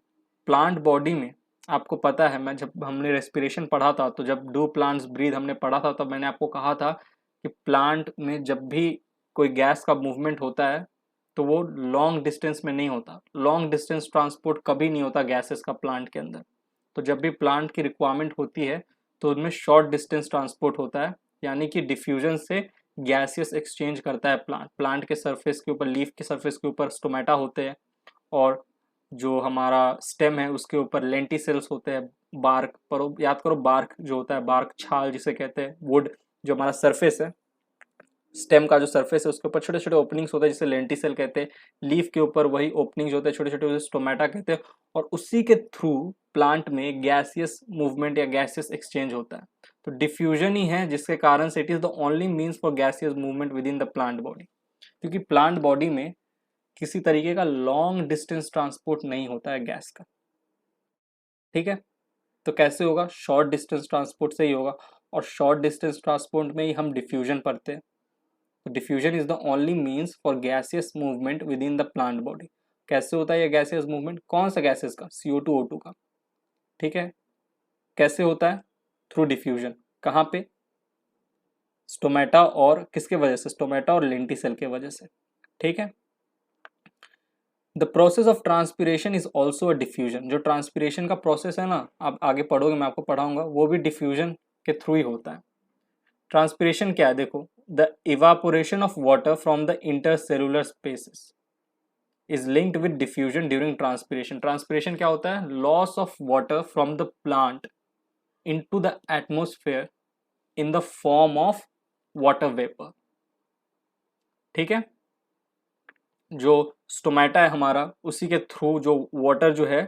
Plant body में आपको पता है, मैं जब हमने रेस्पिरेशन पढ़ा था, तो जब डू प्लांट्स ब्रीथ हमने पढ़ा था, तब मैंने आपको कहा था कि प्लांट में जब भी कोई गैस का मूवमेंट होता है तो वो लॉन्ग डिस्टेंस में नहीं होता, लॉन्ग डिस्टेंस ट्रांसपोर्ट कभी नहीं होता गैसेस का प्लांट के अंदर। तो जब भी प्लांट की रिक्वायरमेंट होती है तो उनमें शॉर्ट डिस्टेंस ट्रांसपोर्ट होता है, यानी कि डिफ्यूजन से गैसियस एक्सचेंज करता है प्लांट। प्लांट के सरफेस के ऊपर, लीफ के सरफेस के ऊपर स्टोमेटा होते हैं और जो हमारा स्टेम है उसके ऊपर लेंटिसेल्स होते हैं, बार्क पर, याद करो बार्क जो होता है, बार्क छाल जिसे कहते हैं, वुड, जो हमारा सरफेस है, स्टेम का जो सरफेस है उसके ऊपर छोटे छोटे ओपनिंग्स होते हैं जिसे लेंटिसेल कहते हैं। लीफ के ऊपर वही ओपनिंग्स होते हैं छोटे छोटे, उसे स्टोमेटा कहते हैं, और उसी के थ्रू प्लांट में गैसियस मूवमेंट या गैसियस एक्सचेंज होता है। तो डिफ्यूजन ही है जिसके कारण से it is the only means for gaseous movement within the plant body, क्योंकि प्लांट बॉडी में किसी तरीके का लॉन्ग डिस्टेंस ट्रांसपोर्ट नहीं होता है गैस का। ठीक है, तो कैसे होगा, शॉर्ट डिस्टेंस ट्रांसपोर्ट से ही होगा, और शॉर्ट डिस्टेंस ट्रांसपोर्ट में ही हम डिफ्यूजन पढ़ते हैं। तो diffusion is the only means for gaseous movement within the plant body. कैसे होता है ये गैसियस मूवमेंट, कौन सा गैसेस का, CO2 O2 का। ठीक है, कैसे होता है, थ्रू डिफ्यूजन। कहाँ पे, स्टोमेटा, और किसके वजह से, स्टोमेटा और लेंटिसेल के वजह से। ठीक है, the process of transpiration is also a diffusion. जो ट्रांसपिरेशन का प्रोसेस है ना, आप आगे पढ़ोगे, मैं आपको पढ़ाऊंगा, वो भी डिफ्यूजन के थ्रू ही होता है। ट्रांसपिरेशन क्या है, देखो, the evaporation of water from the intercellular spaces is linked with diffusion during transpiration. Transpiration क्या होता है, loss of water from the plant into the atmosphere in the form of water vapour. ठीक है, जो stomata है हमारा, उसी के थ्रू जो वाटर जो है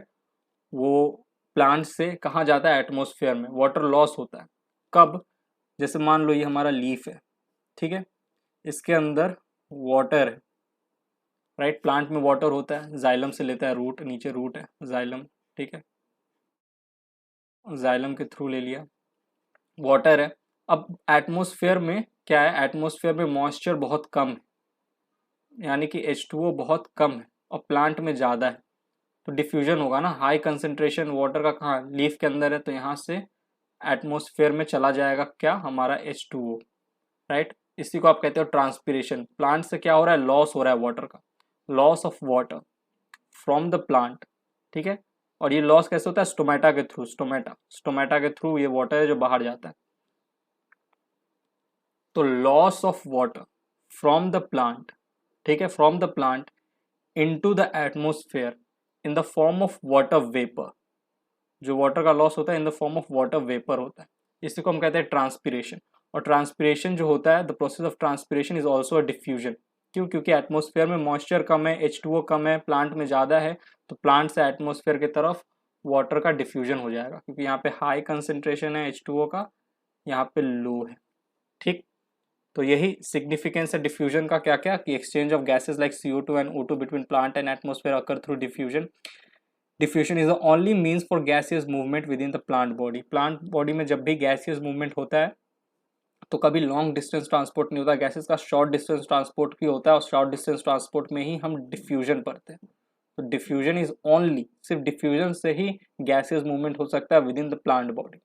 वो प्लांट से कहाँ जाता है, एटमोस्फेयर में वाटर लॉस होता है। कब, जैसे मान लो ये हमारा लीफ है, ठीक है, इसके अंदर वाटर है, राइट, प्लांट में वाटर होता है, जाइलम से लेता है, रूट, नीचे रूट है जाइलम, ठीक है, जाइलम के थ्रू ले लिया, वाटर है। अब एटमोस्फेयर में क्या है, एटमोस्फेयर में मॉइस्चर बहुत कम है, यानी कि H2O बहुत कम है, और प्लांट में ज़्यादा है। तो डिफ्यूजन होगा ना, हाई कंसेंट्रेशन वाटर का कहाँ, लीफ के अंदर है, तो यहाँ से एटमोसफेयर में चला जाएगा क्या, हमारा H2O, राइट। इसी को आप कहते हो ट्रांसपिरेशन। प्लांट से क्या हो रहा है, लॉस हो रहा है वाटर का, loss of water from the plant, ठीक है। और ये लॉस कैसे होता है, स्टोमेटा के थ्रू, स्टोमेटा के थ्रू ये वाटर है जो बाहर जाता है। तो loss of water from the plant, ठीक है, from the plant into the atmosphere in the form of water vapour, जो वाटर का लॉस होता है in the form of water vapour होता है, इसी को हम कहते हैं ट्रांसपिरेशन। और ट्रांसपिरेशन जो होता है, the process of transpiration is also a diffusion. क्यों, क्योंकि एटमोसफेयर में मॉइस्चर कम है, H2O कम है, प्लांट में ज़्यादा है, तो प्लांट से एटमोसफेयर की तरफ वाटर का डिफ्यूजन हो जाएगा, क्योंकि यहाँ पे हाई कंसेंट्रेशन है H2O का, यहाँ पे लो है, ठीक। तो यही सिग्निफिकेंस है डिफ्यूजन का, क्या क्या, कि exchange of gases like CO2 and O2 between plant and atmosphere occur through diffusion. Diffusion is the only means for gaseous movement within the plant body. Plant body में जब भी gaseous movement होता है तो कभी long distance transport नहीं होता, gases का शॉर्ट डिस्टेंस ट्रांसपोर्ट भी होता है, और शॉर्ट डिस्टेंस ट्रांसपोर्ट में ही हम डिफ्यूजन पढ़ते हैं। तो डिफ्यूजन इज ओनली, सिर्फ डिफ्यूजन से ही गैसियस मूवमेंट हो सकता है with in the plant body.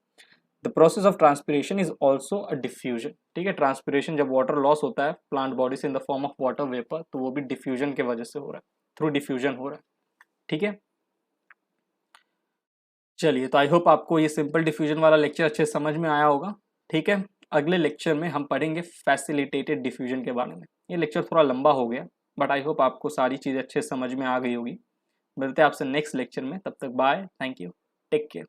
The process of transpiration is also a diffusion, ठीक है। ट्रांसपिरेशन जब वाटर लॉस होता है प्लांट बॉडी से in the form of water vapour, तो वो भी डिफ्यूजन की वजह से हो रहा है, थ्रू डिफ्यूजन हो रहा है, ठीक है। चलिए, तो आई होप आपको ये सिंपल डिफ्यूजन वाला लेक्चर अच्छे समझ में आया होगा, ठीक है। अगले लेक्चर में हम पढ़ेंगे फैसिलिटेटेड डिफ्यूजन के बारे में। ये लेक्चर थोड़ा लंबा हो गया, बट आई होप आपको सारी चीज़ें अच्छे समझ में आ गई होगी। मिलते हैं आपसे नेक्स्ट लेक्चर में, तब तक bye, thank you, take care.